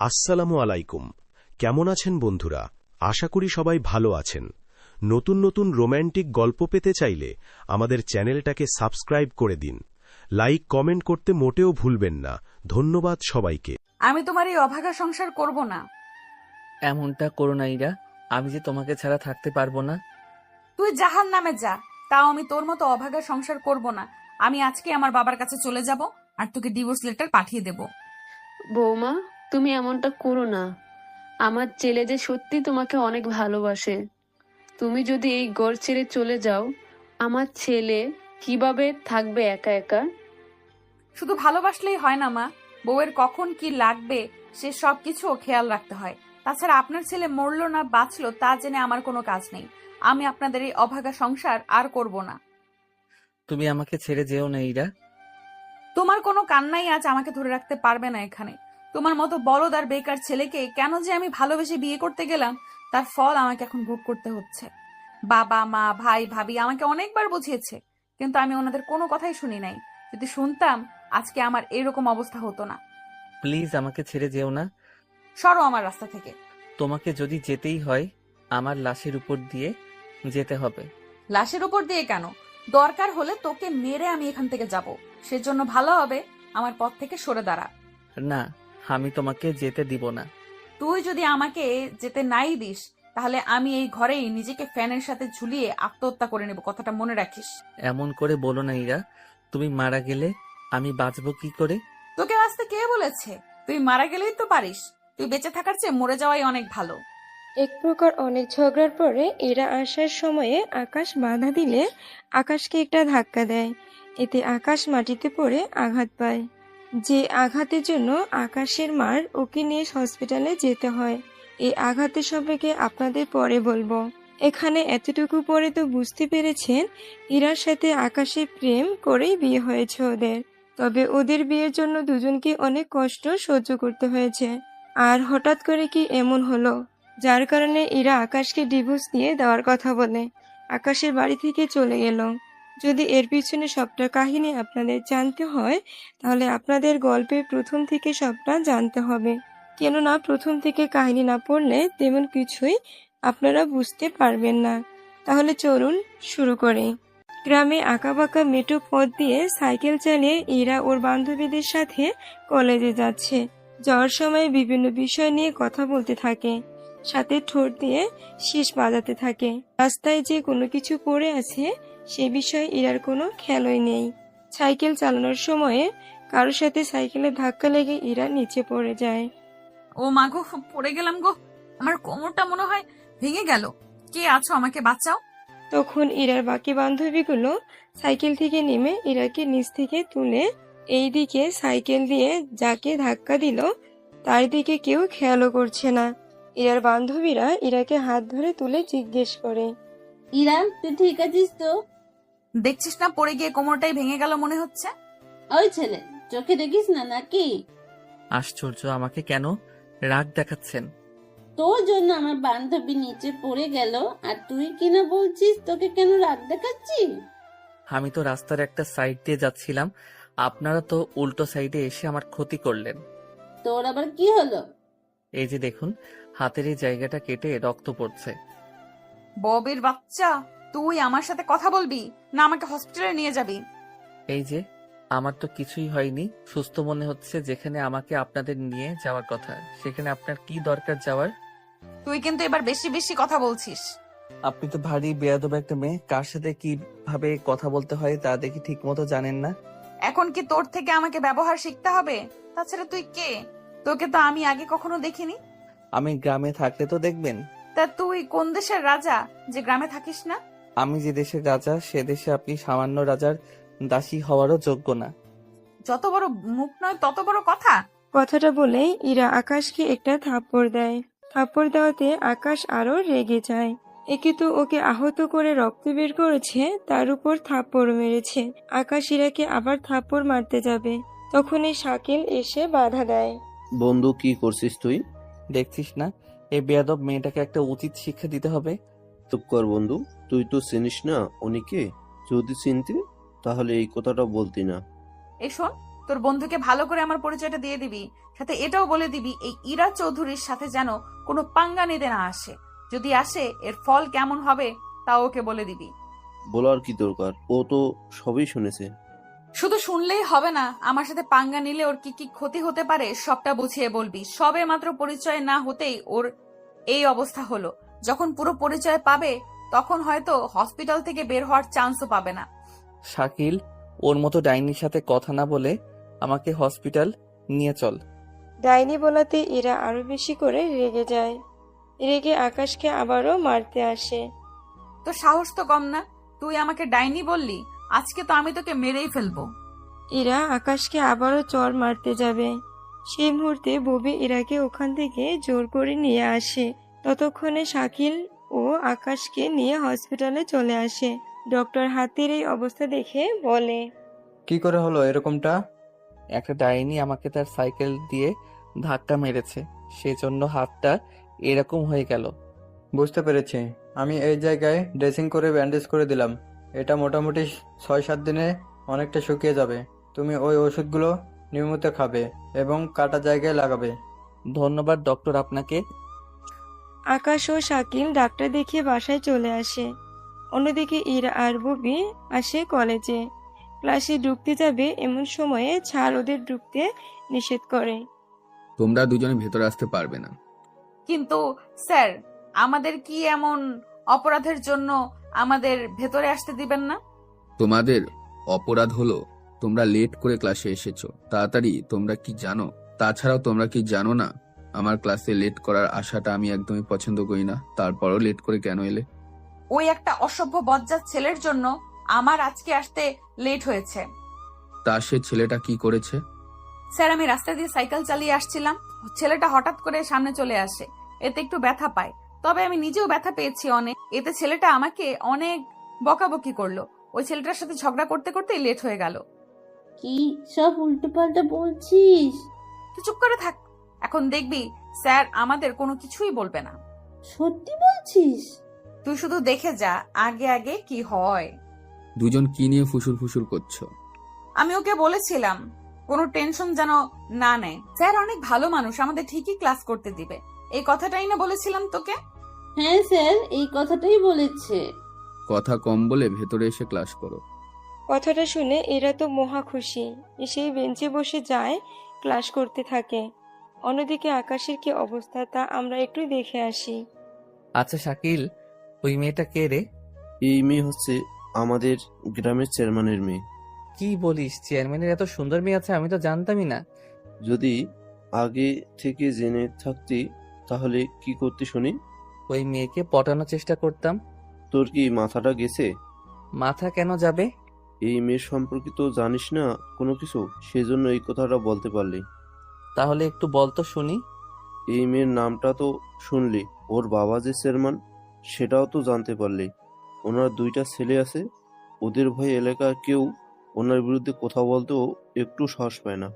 আসসালামু আলাইকুম। কেমন আছেন বন্ধুরা? আশা করি সবাই ভালো আছেন। নতুন নতুন রোম্যান্টিক গল্প পেতে চাইলে আমাদের চ্যানেলটাকে সাবস্ক্রাইব করে দিন। লাইক কমেন্ট করতে মোটেও ভুলবেন না। ধন্যবাদ সবাইকে। আমি তোমার এই অভাগা সংসার করব না। এমনটা করো না ইরা, আমি যে তোমাকে ছাড়া থাকতে পারবো না। তুই জাহান্নামে যা, তাও আমি তোর মতো অভাগা সংসার করব না। আমি আজকে আমার বাবার কাছে চলে যাব আর তোকে ডিভোর্স লেটার পাঠিয়ে দেব। বৌমা, তুমি এমনটা করো না। আমার ছেলে যে সত্যি তোমাকে অনেক ভালোবাসে। তুমি যদি এই ঘর ছেড়ে চলে যাও, আমার ছেলে কিভাবে থাকবে একা একা? শুধু ভালোবাসলেই হয় না মা, বউয়ের কখন কি লাগবে সে সব কিছু খেয়াল রাখতে হয়। তাছাড়া আপনার ছেলে মরলো না বাঁচলো তা জেনে আমার কোনো কাজ নেই। আমি আপনাদের এই অভাগা সংসার আর করব না। তুমি আমাকে ছেড়ে যেও না ইরা। তোমার কোনো কান্নাই আজ আমাকে ধরে রাখতে পারবে না এখানে। তোমার মতো বলদ আর বেকার ছেলেকে কেন যে আমি ভালোবেসে বিয়ে করতে গেলাম তার ফল আমাকে এখন ভোগ করতে হচ্ছে। বাবা মা ভাই ভাবি আমাকে অনেকবার বুঝিয়েছে, কিন্তু আমি ওনাদের কোনো কথাই শুনি নাই। যদি শুনতাম আজকে আমার এরকম অবস্থা হতো না। প্লিজ আমাকে ছেড়ে যেও না। সরো আমার রাস্তা থেকে। তোমাকে যদি যেতেই হয় আমার লাশের উপর দিয়ে যেতে হবে। লাশের উপর দিয়ে কেন? দরকার হলে তোকে মেরে আমি এখান থেকে যাব। সেজন্য ভালো হবে আমার পথ থেকে সরে দাঁড়া। না, আমি তোমাকে যেতে দিব না। তুই যদি আমাকে যেতে নাই দিস তাহলে আমি এই ঘরেই নিজেকে ফ্যানের সাথে ঝুলিয়ে আত্মহত্যা করে নেব, কথাটা মনে রাখিস। এমন করে বলো না ইরা, তুমি মারা গেলে আমি বাঁচবো কি করে? তোকে বাঁচতে কে বলেছে? তুই মারা গেলেই তো পারিস। তুই বেঁচে থাকার চেয়ে মরে যাওয়াই অনেক ভালো। এক প্রকার অনেক ঝগড়ার পরে এরা আসার সময়ে আকাশ বাধা দিলে আকাশকে একটা ধাক্কা দেয়। এতে আকাশ মাটিতে পড়ে আঘাত পায়। যে আঘাতের জন্য আকাশের মার ওকে নিয়ে হসপিটালে যেতে হয়। এই আঘাতের সম্পর্কে আপনাদের পরে বলবো। এখানে এতটুকু পরে তো বুঝতে পেরেছেন ইরার সাথে আকাশের প্রেম করেই বিয়ে হয়েছে ওদের। তবে ওদের বিয়ের জন্য দুজনকে অনেক কষ্ট সহ্য করতে হয়েছে। আর হঠাৎ করে কি এমন হলো যার কারণে ইরা আকাশকে ডিভোর্স দিয়ে দেওয়ার কথা বলে আকাশের বাড়ি থেকে চলে গেল। যদি এর পিছনে সবটা কাহিনী আপনাদের জানতে হয় তাহলে আপনাদের গল্পের প্রথম থেকে সবটা জানতে হবে। কেননা প্রথম থেকে কাহিনী না পড়লে তেমন কিছুই আপনারা বুঝতে পারবেন না। তাহলে চলুন শুরু করি। গ্রামে আঁকাবাঁকা মেঠো পথ দিয়ে সাইকেল চালিয়ে ইরা ওর বান্ধবীদের সাথে কলেজে যাচ্ছে। যাওয়ার সময় বিভিন্ন বিষয় নিয়ে কথা বলতে থাকে, সাথে ঠোঁট দিয়ে শীষ বাজাতে থাকে। রাস্তায় যে কোনো কিছু পড়ে আছে সে বিষয়ে ইরার কোনো খেয়ালই নেই। সাইকেল চালানোর সময়ে কারোর সাথে সাইকেলে ধাক্কা লেগে ইরা নিচে পড়ে যায়। ও মা গো, পড়ে গেলাম গো। আমার কোমরটা মনে হয় ভেঙে গেল। কে আছো, আমাকে বাঁচাও। তখন ইরার বাকি বান্ধবীগুলো সাইকেল থেকে নেমে ইরাকে নিচ থেকে তুলে এই দিকে সাইকেল দিয়ে যাকে ধাক্কা দিল তার দিকে কেউ খেয়ালও করছে না। ইরার বান্ধবীরা ইরাকে হাত ধরে তুলে জিজ্ঞেস করে, ইরা, তুই ঠিক আছিস তো? দেখছিস না পড়ে গিয়ে কোমরটাই ভেঙে গেল মনে হচ্ছে। ওই ছেলে, চোখে দেখিস না নাকি? আশ্চর্য, আমাকে কেন রাগ দেখাচ্ছেন? তোর জন্য আমার বান্ধবী নিচে পড়ে গেল আর তুই কিনা বলছিস তোকে কেন রাগ দেখাচ্ছি? আমি তো রাস্তার একটা সাইড দিয়ে যাচ্ছিলাম, আপনারা তো উল্টো সাইডে এসে আমার ক্ষতি করলেন। তোর আবার কি হলো? এই যে দেখুন, হাতের এই জায়গাটা কেটে রক্ত পড়ছে। ববের বাচ্চা, তুই আমার সাথে কথা বলবি না আমাকে হসপিটালে নিয়ে যাবি? এই যে, আমার তো কিছুই হয়নি, সুস্থ মনে হচ্ছে। যেখানে আমাকে আপনাদের নিয়ে যাওয়ার কথা সেখানে আপনার কি দরকার যাওয়ার? তুই কিন্তু এবার বেশি বেশি কথা বলছিস। আপনি তো ভারী বেয়াদব একটা মেয়ে, কার সাথে কিভাবে কথা বলতে হয় তা দেখি ঠিক মতো জানেন না। এখন কি তোর থেকে আমাকে ব্যবহার শিখতে হবে? তাছাড়া তুই কে? তোকে তো আমি আগে কখনো দেখিনি। আমি গ্রামে থাকলে তো দেখবেন। তা তুই কোন দেশের রাজা যে গ্রামে থাকিস না? আমি যে দেশের রাজা সে দেশে আপনি সামান্য রাজার দাসী হওয়ারও যোগ্য না। যত বড় মুখ নয় তত বড় কথা। কথাটা বলেই ইরা আকাশকে একটা থাপ্পড় দেয়। থাপ্পড় দেওয়াতে আকাশ আরো রেগে যায়। একে তো ওকে আহত করে রক্ত বের করেছে, তার উপর থাপ্পড় মেরেছে। আকাশ ইরাকে আবার থাপ্পড় মারতে যাবে, তখনই শাকিল এসে বাধা দেয়। বন্ধু, কি করছিস তুই? দেখছিস না, এই বেয়াদব মেয়েটাকে একটা উচিত শিক্ষা দিতে হবে। চুপ কর বন্ধু, তুই তো চিনিস না উনিকে। যদি চিনতি তাহলে এই কথাটা বলতি না। এই শোন, তোর বন্ধুকে ভালো করে আমার পরিচয়টা দিয়ে দিবি, সাথে এটাও বলে দিবি এই ইরা চৌধুরীর সাথে যেন কোনো পাঙ্গা নিতে না আসে। যদি আসে এর ফল কেমন হবে তাও ওকে বলে দিবি। বলার কি দরকার, ও তো সবই শুনেছে। শুধু শুনলেই হবে না, আমার সাথে পাঙ্গা নিলে ওর কি কি ক্ষতি হতে পারে সবটা বুঝিয়ে বলবি। সবে মাত্র পরিচয় না হতেই ওর এই অবস্থা হলো। যখন পুরো পরিচয় পাবে তখন হয়তো হসপিটাল থেকে বের হওয়ার চান্সও পাবে না। শাকিল, ওর মতো ডাইনির সাথে কথা না বলে আমাকে হসপিটাল নিয়ে চল। ডাইনি বলাতে এরা আরো বেশি করে রেগে যায়। রেগে আকাশকে আবারও মারতে আসে। তো সাহস তো কম না, তুই আমাকে ডাইনি বললি, আজকে তো আমি তোকে মেরেই ফেলবো। এরা আকাশকে আবারও চড় মারতে যাবে। সেই মুহূর্তে ববি ইরাকে ওখান থেকে জোর করে নিয়ে আসে। ততক্ষণে শাকিল ও আকাশকে নিয়ে হসপিটালে চলে আসে। ডক্টর হাতের এই অবস্থা দেখে বলে, কি করে হলো এরকমটা? একটা ডাইনি আমাকে তার সাইকেল দিয়ে ধাক্কা মেরেছে, সেজন্য হাতটা এরকম হয়ে গেল। বুঝতে পেরেছি। আমি এই জায়গায় ড্রেসিং করে ব্যান্ডেজ করে দিলাম। এটা মোটামুটি 6-7 দিনে অনেকটা শুকিয়ে যাবে। তুমি ওই ওষুধগুলো নিয়মিত খাবে এবং কাটা জায়গায় লাগাবে। ধন্যবাদ ডক্টর আপনাকে। আকাশ ও শাকিল ডাক্তার দেখিয়ে বাসায় চলে আসে। অন্যদিকে ইরা আর ববি আসে কলেজে। ক্লাসে ঢুকতে যাবে এমন সময়ে ছাড় ওদের ঢুকতে নিষেধ করে। তোমরা দুজনে ভেতরে আসতে পারবে না। কিন্তু স্যার, আমাদের কি এমন অপরাধের জন্য আমাদের ভেতরে আসতে দিবেন না? তোমাদের অপরাধ হলো তোমরা লেট করে ক্লাসে এসেছো। তাড়াতাড়ি, তোমরা কি জানো? তাছাড়াও তোমরা কি জানো না আমার ক্লাসে লেট করার আশাটা আমি একদমই পছন্দ করি না। তারপরও লেট করে কেন এলে? ওই একটা অসভ্য বজ্জাত ছেলের জন্য আমার আজকে আসতে লেট হয়েছে। তা সে ছেলেটা কি করেছে? স্যার, আমি রাস্তা দিয়ে সাইকেল চালিয়ে আসছিলাম, ছেলেটা হঠাৎ করে সামনে চলে আসে, এতে একটু ব্যথা পায়। তবে আমি নিজেও ব্যথা পেয়েছি অনেক। এতে ছেলেটা আমাকে অনেক বকাবকি করলো। ওই ছেলেটার সাথে ঝগড়া করতে করতে লেট হয়ে গেল। কি সব উল্টোপাল্টা বলছিস? তুই চুপ করে থাক, এখন দেখবি স্যার আমাদের কোনো কিছুই বলবে না। সত্যি বলছিস? তুই শুধু দেখে যা আগে আগে কি হয়। দুজন কি নিয়ে ফুসুর ফুসুর করছো? আমি ওকে বলেছিলাম কোনো টেনশন যেন না নেয়। স্যার অনেক ভালো মানুষ, আমাদের ঠিকই ক্লাস করতে দিবে, এই কথাটাই না বলেছিলাম তোকে? হ্যাঁ স্যার, এই কথাটাই বলেছে। কথা কম বলে ভেতরে এসে ক্লাস করো। কথাটা শুনে এরা তো মহা খুশি। এসেই বেঞ্চে বসে যায়, ক্লাস করতে থাকে। অন্যদিকে আকাশের কি অবস্থা তা আমরা একটু দেখে আসি। আচ্ছা শাকিল, ওই মেয়েটা কে রে? এই মেয়ে হচ্ছে আমাদের গ্রামের চেয়ারম্যানের মেয়ে। কি বলিস, চেয়ারম্যানের এত সুন্দর মেয়ে আছে? আমি তো জানতামই না। যদি আগে থেকে জেনে থাকতি তাহলে কি করতে শুনি? ওই মেয়েকে পটানোর চেষ্টা করতাম। তোর কি মাথাটা গেছে? মাথা কেন যাবে? এই মেয়ের সম্পর্কে তো জানিস না কোনো কিছু, সেজন্য এই কথাটা বলতে পারলি। তাহলে একটু বল তো শুনি। এই মেয়ের নামটা তো শুনলি, ওর বাবা যে চেয়ারম্যান সেটাও তো জানতে পারলি। ওনার 2টা ছেলে আছে, ওদের ভয়ে এলাকার কেউ ওনার বিরুদ্ধে কথা বলতেও একটু সাহস পায় না।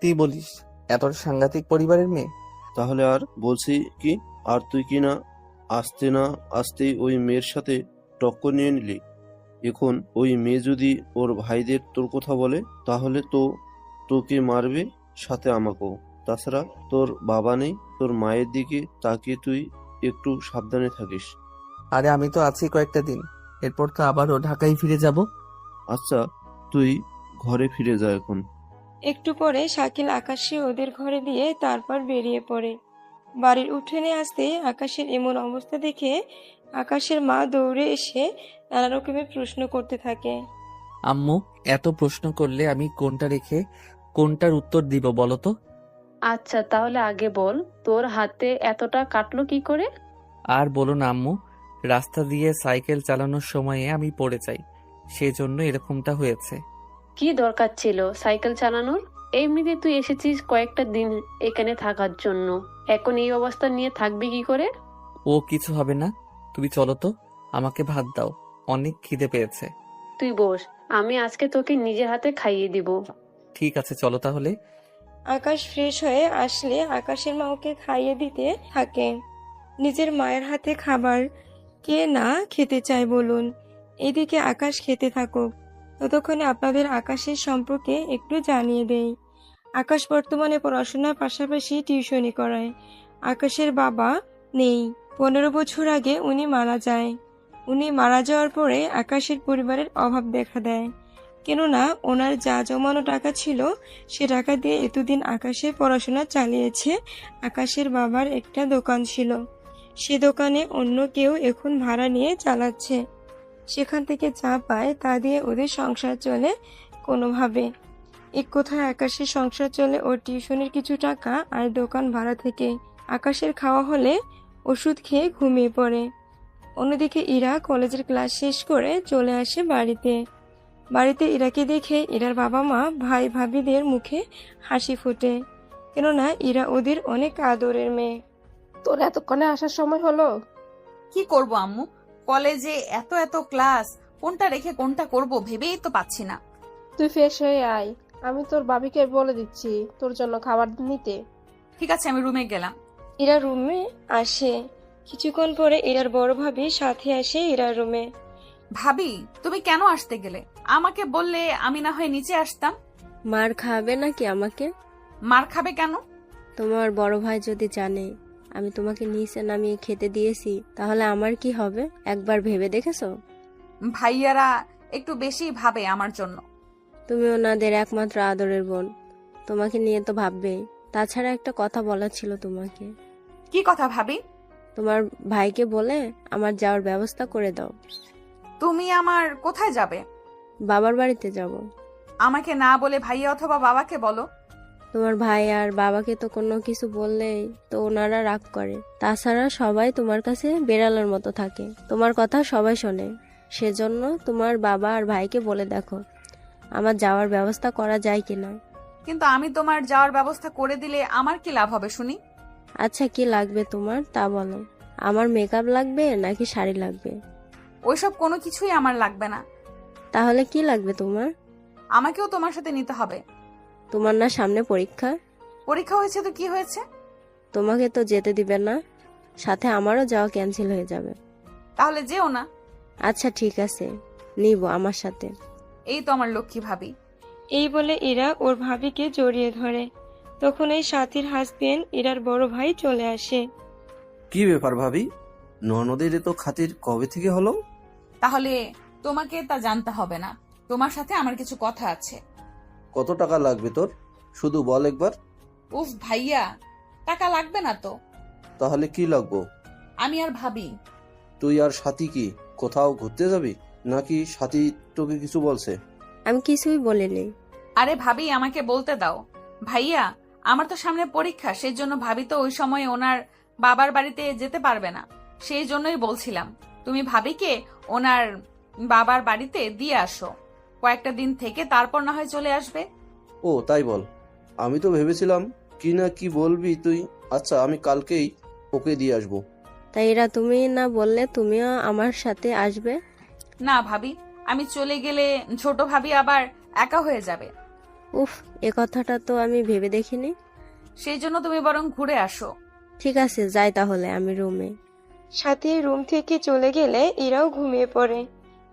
তুই বলিস এতটা সাংঘাতিক পরিবারের মেয়ে? তাহলে আর বলছি কি, আর তুই কি না আসতেই ওই মেয়ের সাথে টক্কর নিয়ে নিলি। এখন ওই মেয়ে যদি ওর ভাইদের তোর কথা বলে তাহলে তো তোকে মারবে, সাথে আমাকেও। তাছাড়া তোর বাবা নেই, তোর মায়ের দিকে তাকিয়ে তুই একটু সাবধানে থাকিস। আরে আমি তো আছি কয়েকটা দিন, এরপর তো আবারও ঢাকায় ফিরে যাব। আচ্ছা, তুই ঘরে ফিরে যা এখন। একটু পরে শাকিল আকাশকে ওদের ঘরে দিয়ে তারপর বেরিয়ে পড়ে। বাড়ির উঠোনে আসতে আকাশের এমন অবস্থা দেখে আকাশের মা দৌড়ে এসে নানা রকমের প্রশ্ন করতে থাকে। আম্মু, এত প্রশ্ন করলে আমি কোনটা রেখে কোনটার উত্তর দিব বলো তো? আচ্ছা তাহলে আগে বল, তোর হাতে এতটা কাটলো কি করে? আর বলো না আম্মু, রাস্তা দিয়ে সাইকেল চালানোর সময়ে আমি পড়ে যাই, সেজন্য এরকমটা হয়েছে। কি দরকার ছিল সাইকেল চালানোর? এমনিতে তুই এসেছিস কয়েকটা দিন এখানে থাকার জন্য, এখন এই অবস্থা নিয়ে থাকবি কি করে? ও কিছু হবে না, তুমি চলো তো, আমাকে ভাত দাও, অনেক খিদে পেয়েছে। তুই বস, আমি আজকে তোকে নিজের হাতে খাইয়ে দিব। ঠিক আছে চলো তাহলে। আকাশ ফ্রেশ হয়ে আসলে আকাশের মা ওকে খাইয়ে দিতে থাকে। নিজের মায়ের হাতে খাবার কে না খেতে চায় বলুন। এদিকে আকাশ খেতে থাকুক। ততক্ষণে আপনাদের আকাশের সম্পর্কে একটু জানিয়ে দেই। আকাশ বর্তমানে পড়াশোনার পাশাপাশি টিউশনি করায়। আকাশের বাবা নেই। 15 বছর আগে উনি মারা যায়। উনি মারা যাওয়ার পরে আকাশের পরিবারের অভাব দেখা দেয়। কেননা ওনার যা জমানো টাকা ছিল সে টাকা দিয়ে এতদিন আকাশের পড়াশোনা চালিয়েছে। আকাশের বাবার একটা দোকান ছিল, সে দোকানে অন্য কেউ এখন ভাড়া নিয়ে চালাচ্ছে। সেখান থেকে যা পায় তা দিয়ে ওদের সংসার চলে কোনোভাবে। এক কথায় আকাশের সংসার চলে ওর টিউশনের কিছু টাকা আর দোকান ভাড়া থেকে। আকাশের খাওয়া হলে ওষুধ খেয়ে ঘুমিয়ে পড়ে। অন্যদিকে ইরা কলেজের ক্লাস শেষ করে চলে আসে বাড়িতে ইরাকে দেখে ইরার বাবা মা ভাই ভাবিদের মুখে হাসি ফোটে, কেননা ইরা ওদের অনেক আদরের মেয়ে। তোর এতক্ষণে আসার সময় হলো? কি করব আম্মু, কলেজে এত এত ক্লাস, কোনটা রেখে কোনটা করব ভেবেই তো পাচ্ছি না। তুই ফ্রেশ হয়ে আয়, আমি তোর ভাবিকে বলে দিচ্ছি তোর জন্য খাবার নিতে। ঠিক আছে, আমি রুমে গেলাম। ইরা রুমে আসে। কিছুক্ষণ পরে ইরার বড় ভাবি সাথে আসে ইরার রুমে। ভাবি, তুমি কেন আসতে গেলে? আমাকে বললে আমি না হয় নিচে আসতাম। মার খাবে নাকি আমাকে? মার খাবে কেন? তোমার বড় ভাই যদি জানে আমি তোমাকে নিচে নামিয়ে খেতে দিয়েছি তাহলে আমার কি হবে একবার ভেবে দেখেছো? ভাইয়ারা একটু বেশি ভাবে আমার জন্য। তুমি ওনাদের একমাত্র আদরের বোন, তোমাকে নিয়ে তো ভাববেই। তাছাড়া একটা কথা বলার ছিল তোমাকে। কি কথা ভাবি? তোমার ভাইকে বলে আমার যাওয়ার ব্যবস্থা করে দাও। তুমি আমার কোথায় যাবে? বাবার বাড়িতে যাব। আমাকে না বলে ভাইয়া অথবা বাবাকে বলো। তোমার ভাই আর বাবাকে তো কোনো কিছু বললেই তো ওনারা রাগ করে। তাছাড়া সবাই তোমার কাছে বেড়ালের মতো থাকে, তোমার কথা সবাই শোনে। সেজন্য তোমার বাবা আর ভাইকে বলে দেখো আমার যাওয়ার ব্যবস্থা করা যায় কিনা। কিন্তু আমি তোমার যাওয়ার ব্যবস্থা করে দিলে আমার কি লাভ হবে শুনি? আচ্ছা, কি লাগবে তোমার তা বলো। আমার মেকআপ লাগবে নাকি শাড়ি লাগবে? ওইসব কোনো কিছুই আমার লাগবে না। তাহলে কি লাগবে তোমার? আমাকেও তোমার সাথে নিতে হবে। তোমার না সামনে পরীক্ষা? পরীক্ষা হয়েছে তো কি হয়েছে? তোমাকে তো যেতে দিবে না, সাথে আমারও যাওয়া ক্যান্সেল হয়ে যাবে। তাহলে যেও না। আচ্ছা ঠিক আছে, নিব আমার সাথে। এই তো আমার লক্ষ্মী ভাবি। এই বলে ইরা ওর ভাবিকে জড়িয়ে ধরে। তখন এই সাথীর হাসবেন্ড ইরার বড় ভাই চলে আসে। কি ব্যাপার ভাবি, ননদের এত খাতির কবে থেকে হলো? তাহলে তোমাকে তা জানতে হবে না, তোমার সাথে আমার কিছু কথা আছে। কত টাকা লাগবে তোর, শুধু বল একবার। উফ ভাইয়া, টাকা লাগবে না তো। তাহলে কি লাগবো? আমি আর ভাবি। তুই আর সাথী কি কোথাও ঘুরতে যাবি নাকি সাথী তোকে কিছু বলছে? আমি কিছুই বলিনি। আরে ভাবি, আমাকে বলতে দাও। ভাইয়া, আমার তো সামনে পরীক্ষা, সেই জন্য ভাবি তো ওই সময় ওনার বাবার বাড়িতে যেতে পারবে না। সেই জন্যই বলছিলাম তুমি ভাবিকে ওনার বাবার বাড়িতে দিয়ে আসো, কয়েকটা দিন থেকে তারপর না হয় চলে আসবে। ও তাই বল, আমি তো ভেবেছিলাম কি না কি বলবি তুই। আচ্ছা, আমি কালকেই ওকে দিয়ে আসবো। তাই এরা তুমি না বললে তুমিও আমার সাথে আসবে? না ভাবি, আমি চলে গেলে ছোট ভাবি আবার একা হয়ে যাবে। উফ, এ কথাটা তো আমি ভেবে দেখিনি। সেই জন্য তুমি বরং ঘুরে আসো। ঠিক আছে, যাই তাহলে আমি রুমে। সাথী রুম থেকে চলে গেলে ইরাও ঘুমিয়ে পড়ে।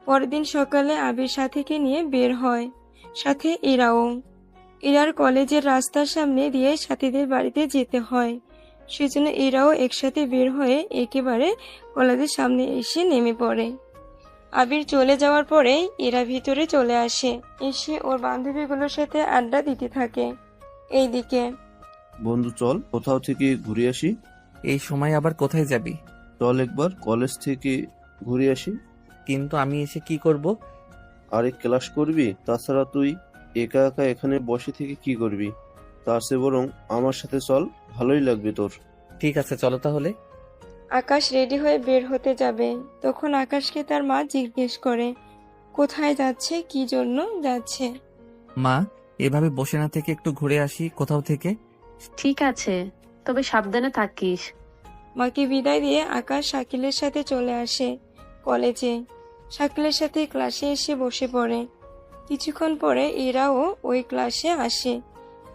পরের দিন সকালে আবির সাথীকে নিয়ে বের হয়, সাথে ইরাও। ইরার কলেজের রাস্তার সামনে দিয়ে সাথীদের বাড়িতে যেতে হয়, সেজন্য ইরাও একসাথে বের হয়ে একেবারে কলেজের সামনে এসে নেমে পড়ে। আবির চলে যাওয়ার পরে ইরা ভিতরে চলে আসে, এসে ওর বান্ধবীগুলোর সাথে আড্ডা দিতে থাকে। এইদিকে বন্ধু চল কোথাও থেকে ঘুরে আসি। এই সময় আবার কোথায় যাবি? চল একবার কলেজ থেকে ঘুরে আসি। কিন্তু আমি এসে কি করব? আরে ক্লাস করবি, তাছাড়া তুই একা একা এখানে বসে থেকে কি করবি? তার চেয়ে বরং আমার সাথে চল, ভালোই লাগবে তোর। ঠিক আছে, চলো তাহলে। আকাশ রেডি হয়ে বের হতে যাবে, তখন আকাশকে তার মা জিজ্ঞেস করে কোথায় যাচ্ছে, কি জন্য যাচ্ছে। মা, এভাবে বসে না থেকে একটু ঘুরে আসি কোথাও থেকে। ঠিক আছে, তবে সাবধানে থাকিস। মাকে বিদায় দিয়ে আকাশ শাকিলের সাথে চলে আসে কলেজে। শাকিলের সাথে ক্লাসে এসে বসে পড়ে। কিছুক্ষণ পরে ইরাও ওই ক্লাসে আসে।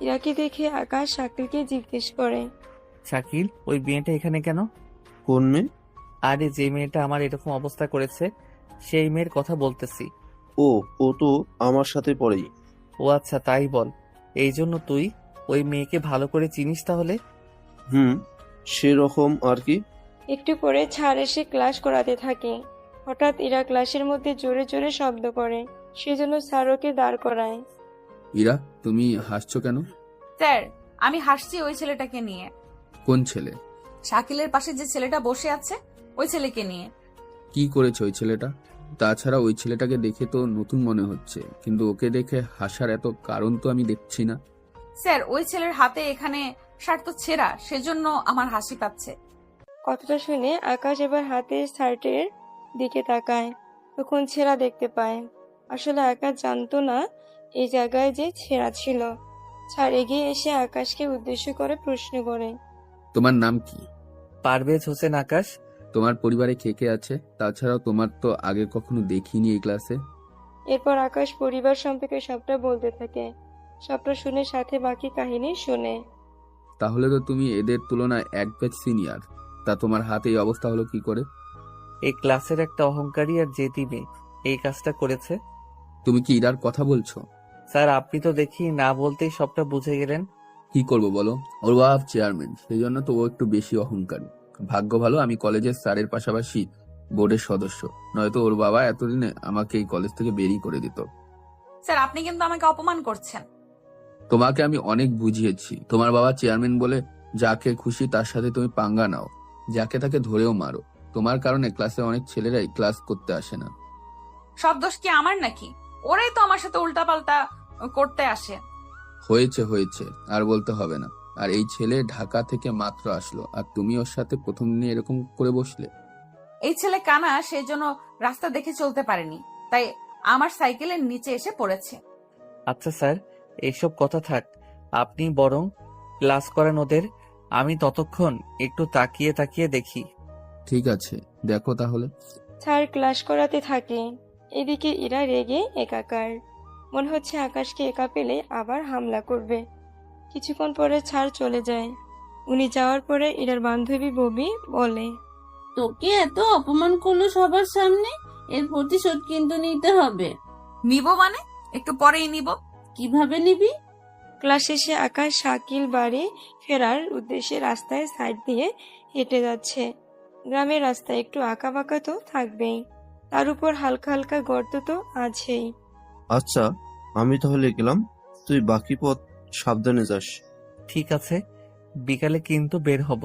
ইরাকে দেখে আকাশ শাকিলকে জিজ্ঞেস করে, শাকিল, ওই মেয়েটা এখানে কেন? কোন মেয়ে? আরে যে মেয়েটা আমার এরকম অবস্থা করেছে সেই মেয়ের কথা বলতেছি। ও তো আমার সাথে পড়েই। ও আচ্ছা, তাই বল। এই জন্য তুই ওই মেয়েকে ভালো করে চিনিস তাহলে? হুম, সেরকম আর কি। একটু পরে ছাড় এসে ক্লাস করাতে থাকে। হঠাৎ ইরা ক্লাসের মধ্যে জোরে জোরে শব্দ করে, সেজন্য স্যার ওকে দাঁড় করায়। ইরা, তুমি হাসছো কেন? স্যার, আমি হাসছি ওই ছেলেটাকে নিয়ে। কোন ছেলে? শাকিলের পাশে যে ছেলেটা বসে আছে, ওই ছেলেকে নিয়ে। কি করেছে ওই ছেলেটা? তাছাড়া ওই ছেলেটাকে দেখে তো নতুন মনে হচ্ছে, কিন্তু ওকে দেখে হাসার এত কারণ তো আমি দেখছি না। স্যার, ওই ছেলের হাতে এখানে শার্ট তো ছেঁড়া, সেজন্য আমার হাসি পাচ্ছে। কথাটা শুনে আকাশ এবার হাতের শার্টের দিকে তাকায়, তখন ছেঁড়া দেখতে পায়। আসলে আকাশ জানতো না এই জায়গায় যে ছেঁড়া ছিল। ছাড় এগিয়ে এসে আকাশকে উদ্দেশ্য করে প্রশ্ন করে। তোমার নাম কি? পারভেজ হোসেন আকাশ। তোমার পরিবারে কে কে আছে? তাছাড়াও তোমার তো আগে কখনো দেখিনি এই ক্লাসে। এরপর আকাশ পরিবার সম্পর্কে সবটা বলতে থাকে। সবটা শুনে সাথে বাকি কাহিনী শোনে। তাহলে তো তুমি এদের তুলনায় এক ব্যাচ সিনিয়র। তা তোমার হাতে এই অবস্থা হলো কি করে? এই ক্লাসের একটা অহংকারী আর জেদি মেয়ে এই কাজটা করেছে। তুমি কি ইরার কথা বলছো? স্যার, আপনি তো দেখি না বলতেই সবটা বুঝে গেলেন। কি করবো বলো, ওর বাপ চেয়ারম্যান, সেই জন্য তো ও একটু বেশি অহংকারী। ভাগ্য ভালো আমি কলেজের স্যারের পাশাপাশি বোর্ডের সদস্য, নয়তো ওর বাবা এতদিনে আমাকে এই কলেজ থেকে বেরিয়ে করে দিত। স্যার, আপনি কিন্তু আমাকে অপমান করছেন। তোমাকে আমি অনেক বুঝিয়েছি, তোমার বাবা চেয়ারম্যান বলে যাকে খুশি তার সাথে তুমি পাঙ্গা নাও, যাকে তাকে ধরেও মারো। তোমার কারণে ক্লাসে অনেক ছেলেরাই ক্লাস করতে আসে না। সব দোষ কি আমার নাকি? ওরাই তো আমার সাথে উল্টাপাল্টা করতে আসে। হয়েছে হয়েছে, আর বলতে হবে না। আর এই ছেলে ঢাকা থেকে মাত্র আসলো, আর তুমি ওর সাথে প্রথম দিনে এরকম করে বসলে। এই ছেলে কানা, সেই জন্য রাস্তা দেখে চলতে পারেনি, তাই আমার সাইকেলের নিচে এসে পড়েছে। আচ্ছা স্যার, এইসব কথা থাক, আপনি বরং ক্লাস করান ওদের। আমি ততক্ষণ একটু তাকিয়ে তাকিয়ে দেখি। ঠিক আছে, দেখো তাহলে। স্যার ক্লাস করাতে থাকে। এদিকে ইরা রেগে একাকার। মনে হচ্ছে আকাশকে একা পেলে আবার হামলা করবে। কিছুক্ষণ পরে ছাড় চলে যায়। উনি যাওয়ার পরে ইরার বান্ধবী ববি বলে, তোকে এত অপমান করলো সবার সামনে, এর প্রতিশোধ কিন্তু নিতে হবে। নিব মানে? একটু পরেই নিব। কিভাবে নিবি? ক্লাস শেষে আকাশ শাকিল বাড়ি ফেরার উদ্দেশ্যে রাস্তায় সাইড দিয়ে হেঁটে যাচ্ছে। গ্রামের রাস্তা একটু আঁকাবাঁকা তো থাকবেই, তার উপর হালকা হালকা গর্ত তো আছেই। আচ্ছা, আমি তাহলে গেলাম, তুই বাকি পথ সাবধানে যাস। ঠিক আছে, বিকালে কিন্তু বের হব।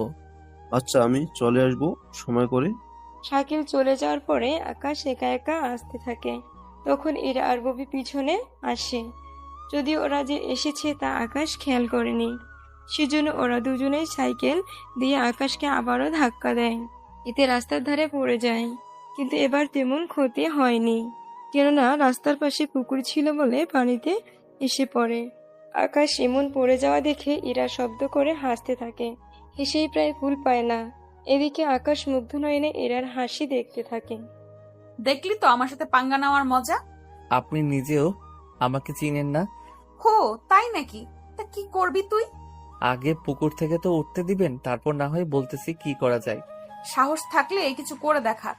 আচ্ছা, আমি চলে আসবো সময় করে। শাকিল চলে যাওয়ার পরে আকাশ একা একা আসতে থাকে। তখন ইরা আর ববি পিছনে আসে। যদি ওরা যে এসেছে তা আকাশ খেয়াল করেনি, সেজন্য ওরা দুজনেই সাইকেল দিয়ে আকাশকে আবারও ধাক্কা দেয়। এতে রাস্তার ধারে পড়ে যায়, কিন্তু এবার তেমন ক্ষতি হয়নি, কেননা রাস্তার পাশে পুকুর ছিল বলে পানিতে এসে পড়ে। আকাশ এমন পড়ে যাওয়া দেখে ইরা শব্দ করে হাসতে থাকে। হেসেই প্রায় কুল পায় না। এদিকে আকাশ মুগ্ধ নয়নে এরার হাসি দেখতে থাকে। দেখলি তো আমার সাথে পাঙ্গা নেওয়ার মজা? আপনি নিজেও আমাকে চিনেন না। হো, তাই নাকি? তা কি করবি তুই? আগে পুকুর থেকে তো উঠতে দিবেন, তারপর না হয় বলতেছি কি করা যায়। সাহস থাকলে কিছু করে দেখা।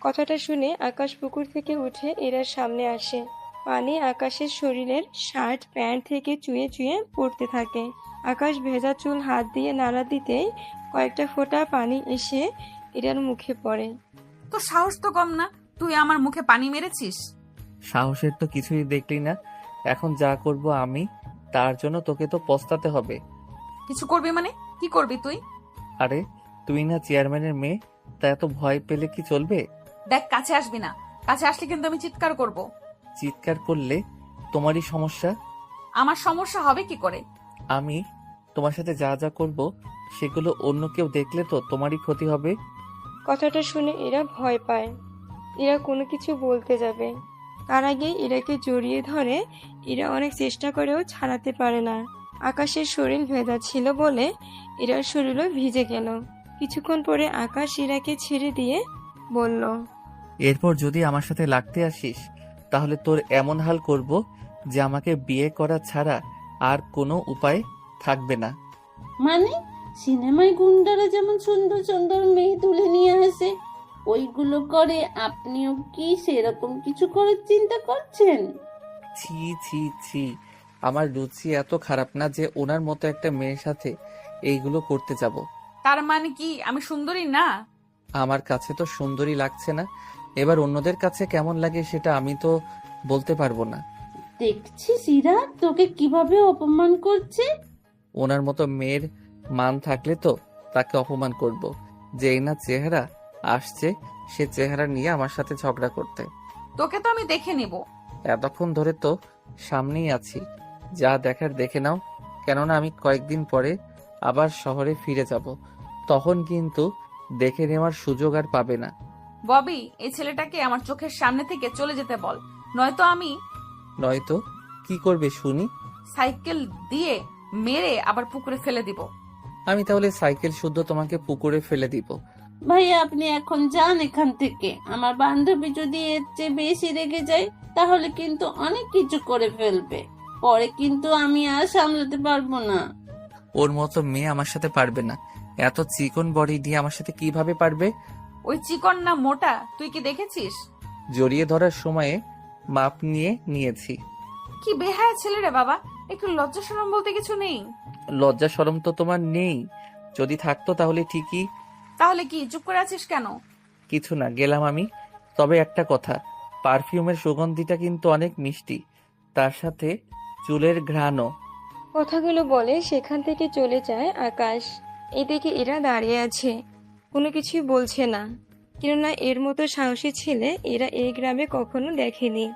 কথাটা শুনে আকাশ পুকুর থেকে উঠে এরার সামনে আসে। পানি আকাশের শরীরের শার্ট প্যান্ট থেকে চুয়ে চুয়ে পড়তে থাকে। আকাশ ভেজা চুল হাত দিয়ে নাড়া দিতেই কয়েকটা ফোঁটা পানি এসে এরার মুখে পড়ে। তো সাহস তো কম না, তুই আমার মুখে পানি মেরেছিস। সাহসের তো কিছুই দেখলি না। এখন যা করব আমি, তার জন্য তোকে তো পস্তাতে হবে। কিছু করবি মানে? কি করবি তুই? আরে তুই না চেয়ারম্যানের মেয়ে, তা এত ভয় পেলে কি চলবে? দেখ, কাছে আসবি না। কাছে আসলে কিন্তু আমি চিৎকার করব। চিৎকার করলে তোমারই সমস্যা। আমার সমস্যা হবে কি করে? আমি তোমার সাথে যা যা করব সেগুলো অন্য কেউ দেখলে তো তোমারই ক্ষতি হবে। কথাটা শুনে এরা ভয় পায়। এরা কোনো কিছু বলতে যাবে, তার আগে ইরাকে জড়িয়ে ধরে। এরা অনেক চেষ্টা করেও ছাড়াতে পারে না। আকাশের শরীর ভেজা ছিল বলে ইরার শরীরও ভিজে গেল। কিছুক্ষণ পরে আকাশ ইরাকে ছেড়ে দিয়ে বলল, এরপর যদি আমার সাথে লাগতে আসিস তাহলে তোর এমন হাল করব যে আমাকে বিয়ে করা ছাড়া আর কোনো উপায় থাকবে না। মানে সিনেমায় গুন্ডারা যেমন সুন্দর সুন্দর মেয়ে তুলে নিয়ে আসে, ওইগুলো করে আপনিও কি সেরকম কিছু করার চিন্তা করছেন? ছি ছি ছি, আমার রুচি এত খারাপ না যে ওনার মতো একটা মেয়ের সাথে এইগুলো করতে যাব। তার মানে কি আমি সুন্দরী না? আমার কাছে তো সুন্দরী লাগছে না, এবার অন্যদের কাছে কেমন লাগে সেটা আমি তো বলতে পারবো না। দেখছিস ইরা তোকে কিভাবে অপমান করছে। ওনার মতো মেয়ের মান থাকলে তো তাকে অপমান করব, যেই না চেহারা আসছে সে চেহারা নিয়ে আমার সাথে ঝগড়া করতে। তোকে তো আমি দেখে নিব। এতক্ষণ ধরে তো সামনেই আছি, যা দেখার দেখে নাও, কেননা আমি কয়েকদিন পরে আবার শহরে ফিরে যাব, তখন কিন্তু দেখে নেওয়ার সুযোগ আর পাবে না। ববি, এই ছেলেটাকে আমার চোখের সামনে থেকে চলে যেতে বল, নয়তো আমি নয়তো কি করবে শুনি? সাইকেল দিয়ে মেরে আবার পুকুরে ফেলে দিব। আমি তাহলে সাইকেল শুদ্ধ তোমাকে পুকুরে ফেলে দিব। ভাইয়া আপনি এখন যান এখান থেকে। আমার বান্ধবী যদি এর চেয়ে বেশি রেগে যায় তাহলে কিন্তু অনেক কিছু করে ফেলবে, পরে কিন্তু আমি আর সামলাতে পারবো না। ওর মতো মেয়ে আমার সাথে পারবে না, এত চিকন বডি দিয়ে আমার সাথে কিভাবে পারবে? ওই চিকন না মোটা তুই কি দেখেছিস? জড়িয়ে ধরার সময়ে মাপ নিয়ে নিয়েছি। কি বেহায়া ছেলে রে বাবা, একটু লজ্জা শরম বলতে কিছু নেই? লজ্জা শরম তো তোমার নেই, যদি থাকতো তাহলে ঠিকই। তাহলে কি চুপ করে আছিস কেন? কিছু না, গেলাম আমি। তবে একটা কথা, পারফিউমের সুগন্ধিটা কিন্তু অনেক মিষ্টি, তার সাথে চুলের ঘ্রাণও। কথাগুলো বলে সেখান থেকে চলে যায় আকাশ। এদিকে এরা দাঁড়িয়ে আছে, কোনো কিছুই বলছে না, কেননা এর মতো সাহসী ছেলে এরা এই গ্রামে কখনো দেখেনি।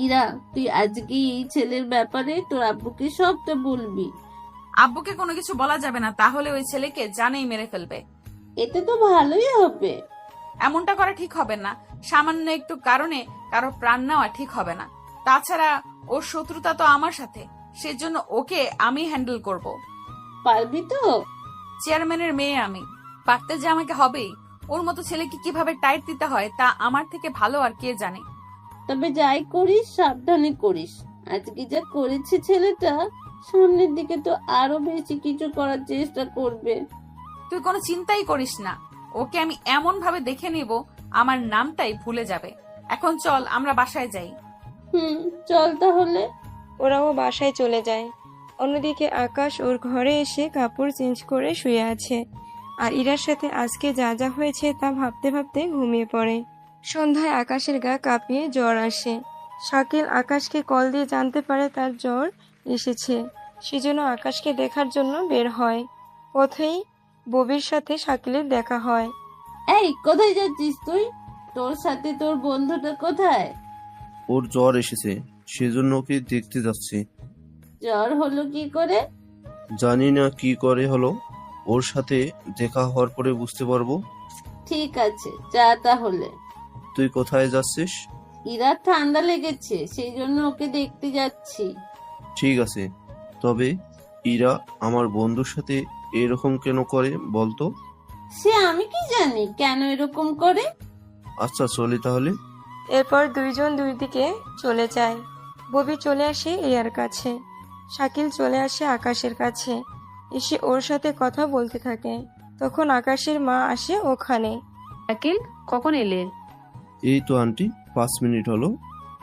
ইরা তুই আজকে এই ছেলের ব্যাপারে তোর আব্বুকে সবটা বলবি। আব্বুকে কোনো কিছু বলা যাবে না, তাহলে ওই ছেলেকে জানেই মেরে ফেলবে। এতে তো ভালোই হবে। এমনটা করা ঠিক হবে না, সামান্য একটু কারণে কারো প্রাণ নেওয়া ঠিক হবে না। তাছাড়া ওর শত্রুতা তো আমার সাথে, সেজন্য ওকে আমি হ্যান্ডেল করব। পারবি তো? চেয়ারম্যানের মেয়ে আমি, পারতে যে আমাকে হবেই। ওর মতো ছেলেকে কিভাবে টাইট দিতে হয় তা আমার থেকে ভালো আর কে জানে। তবে যাই করিস সাবধানে করিস। আজকে যা করেছে ছেলেটা, সামনের দিকে তো আরো বেশি কিছু করার চেষ্টা করবে। তুই কোনো চিন্তাই করিস না, ওকে আমি এমন ভাবে দেখে নিব আমার নামটাই ভুলে যাবে। এখন চল আমরা বাসায় যাই। চল তাহলে। ওরাও বাসায় চলে যায়। অন্যদিকে আকাশ ওর ঘরে এসে কাপড় চেঞ্জ করে শুয়ে আছে, আর ইরার সাথে আজকে যা যা হয়েছে তা ভাবতে ভাবতে ঘুমিয়ে পড়ে। সন্ধ্যায় আকাশের গা কাঁপিয়ে জ্বর আসে। শাকিল আকাশকে কল দিয়ে জানতে পারে তার জ্বর এসেছে, সেজন্য আকাশকে দেখার জন্য বের হয়। পথেই ববির সাথে শাকিলের দেখা হয়। এই কোথায় যাচ্ছিস তুই? তোর সাথে তোর বন্ধুটা কোথায়? ওর জ্বর এসেছে, সেজন্য ওকে দেখতে যাচ্ছি। জ্বর হলো কি করে? জানি না কি করে হলো, ওর সাথে দেখা হওয়ার পরে বুঝতে পারবো। ঠিক আছে যা তাহলে। তুই কোথায় যাচ্ছিস? ইরার ঠান্ডা লেগেছে, সেই জন্য ওকে দেখতে যাচ্ছি। ঠিক আছে, তবে ইরা আমার বন্ধুর সাথে এরকম কেন করে বলতো? সে আমি কি জানি কেন এরকম করে। আচ্ছা চলি তাহলে। এরপর দুইজন দুই দিকে চলে যায়। ববি চলে আসে ইরার কাছে, শাকিল চলে আসে আকাশের কাছে, এসে ওর সাথে কথা বলতে থাকে। তখন আকাশের মা আসে ওখানে। শাকিল, কখন এলে? এই তো আন্টি, 5 মিনিট হলো।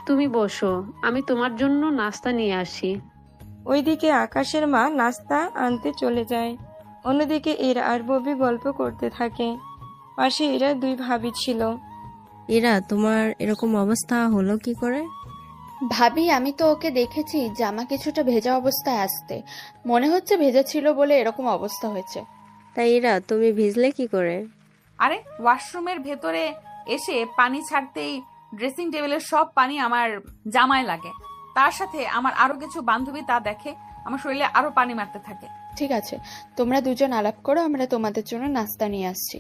তুমি বসো, আমি তোমার জন্য নাস্তা নিয়ে আসি। ওইদিকে আকাশের মা নাস্তা আনতে চলে যায়। অন্যদিকে এরা আর ববি গল্প করতে থাকে। পাশে এরা দুই ভাবি ছিল। এরা তোমার এরকম অবস্থা হলো কি করে? ভাবি, আমি তো ওকে দেখেছি জামা কিছুটা ভেজা অবস্থায় আসতে, মনে হচ্ছে ভেজা ছিল বলে এরকম অবস্থা হয়েছে। তাই এরা তুমি ভিজলে কি করে? আরে ওয়াশরুমের ভেতরে এসে পানি ছাড়তেই ড্রেসিং টেবিলের সব পানি আমার জামায় লাগে। তার সাথে আমার আরো কিছু বান্ধবী তা দেখে আমার শরীরে আরো পানি মারতে থাকে। ঠিক আছে, তোমরা দুজন আলাপ করো, আমরা তোমাদের জন্য নাস্তা নিয়ে আসছি।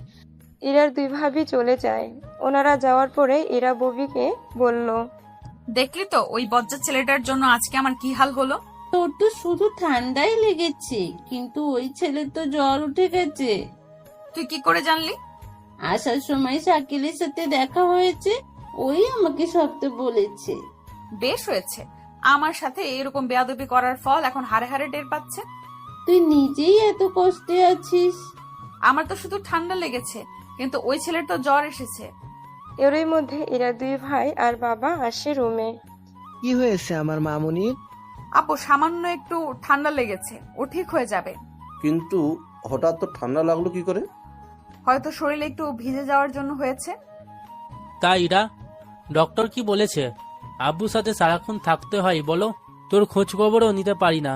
এরার দুই ভাবি চলে যায়। ওনারা যাওয়ার পরে এরা ববিকে বলল, দেখলি তো ওই বজ্জাত ছেলেটার জন্য আজকে আমার কি হাল হলো। তোর তো শুধু ঠান্ডাই লেগেছে, কিন্তু ওই ছেলে তো জ্বর উঠে গেছে। তুই কি করে জানলি? আসার সময় শাকিলের সাথে দেখা হয়েছে, ওই আমাকে সবটা বলেছে। বেশ হয়েছে, আমার সাথে এরকম বেয়াদবি করার ফল এখন হারে হারে টের পাচ্ছে। তুই নিজেই এত কষ্টে আছিস। আমার তো শুধু ঠান্ডা লেগেছে, কিন্তু ওই ছেলের তো জ্বর এসেছে। এরই মধ্যে এরা দুই ভাই আর বাবা আসে রুমে। কি হয়েছে আমার মামুনি? আপু সামান্য একটু ঠান্ডা লেগেছে, ও ঠিক হয়ে যাবে। কিন্তু হঠাৎ তো ঠান্ডা লাগলো কি করে? হয়তো শরীরে একটু ভিজে যাওয়ার জন্য হয়েছে। তাই ইরা, ডক্টর কি বলেছে? আব্বুর সাথে সারাক্ষণ থাকতে হয় বলো, তোর খোঁজ খবরও নিতে পারি না।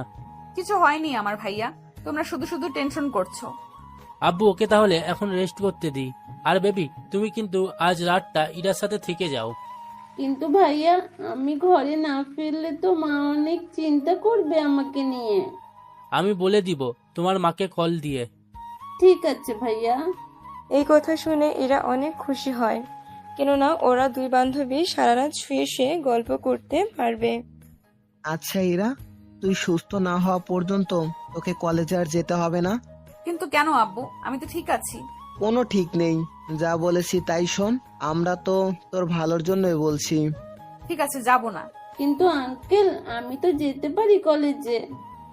কিছু হয়নি আমার ভাইয়া, তোমরা শুধু শুধু টেনশন করছো। আব্বু ওকে তাহলে এখন রেস্ট করতে দিই। আর বেবি, তুমি কিন্তু আজ রাতটা ইরার সাথে থেকে যাও। কিন্তু ভাইয়া, আমি ঘরে না ফিরলে তো মা অনেক চিন্তা করবে আমাকে নিয়ে। আমি বলে দিব তোমার মাকে কল দিয়ে। ঠিক আছে ভাইয়া। এই কথা শুনে এরা অনেক খুশি হয়, কেননা ওরা দুই বান্ধবী সারা রাত শুয়ে শুয়ে গল্প করতে পারবে। আচ্ছা ইরা, তুই সুস্থ না হওয়া পর্যন্ত তোকে কলেজে আর যেতে হবে না। কিন্তু কেন আব্বু, আমি তো ঠিক আছি। কোনো ঠিক নেই, যা বলেছি তাই শোন। আমরা তো তোর ভালোর জন্যই বলছি। ঠিক আছে, যাব না। কিন্তু আঙ্কেল, আমি তো যেতে পারি কলেজে।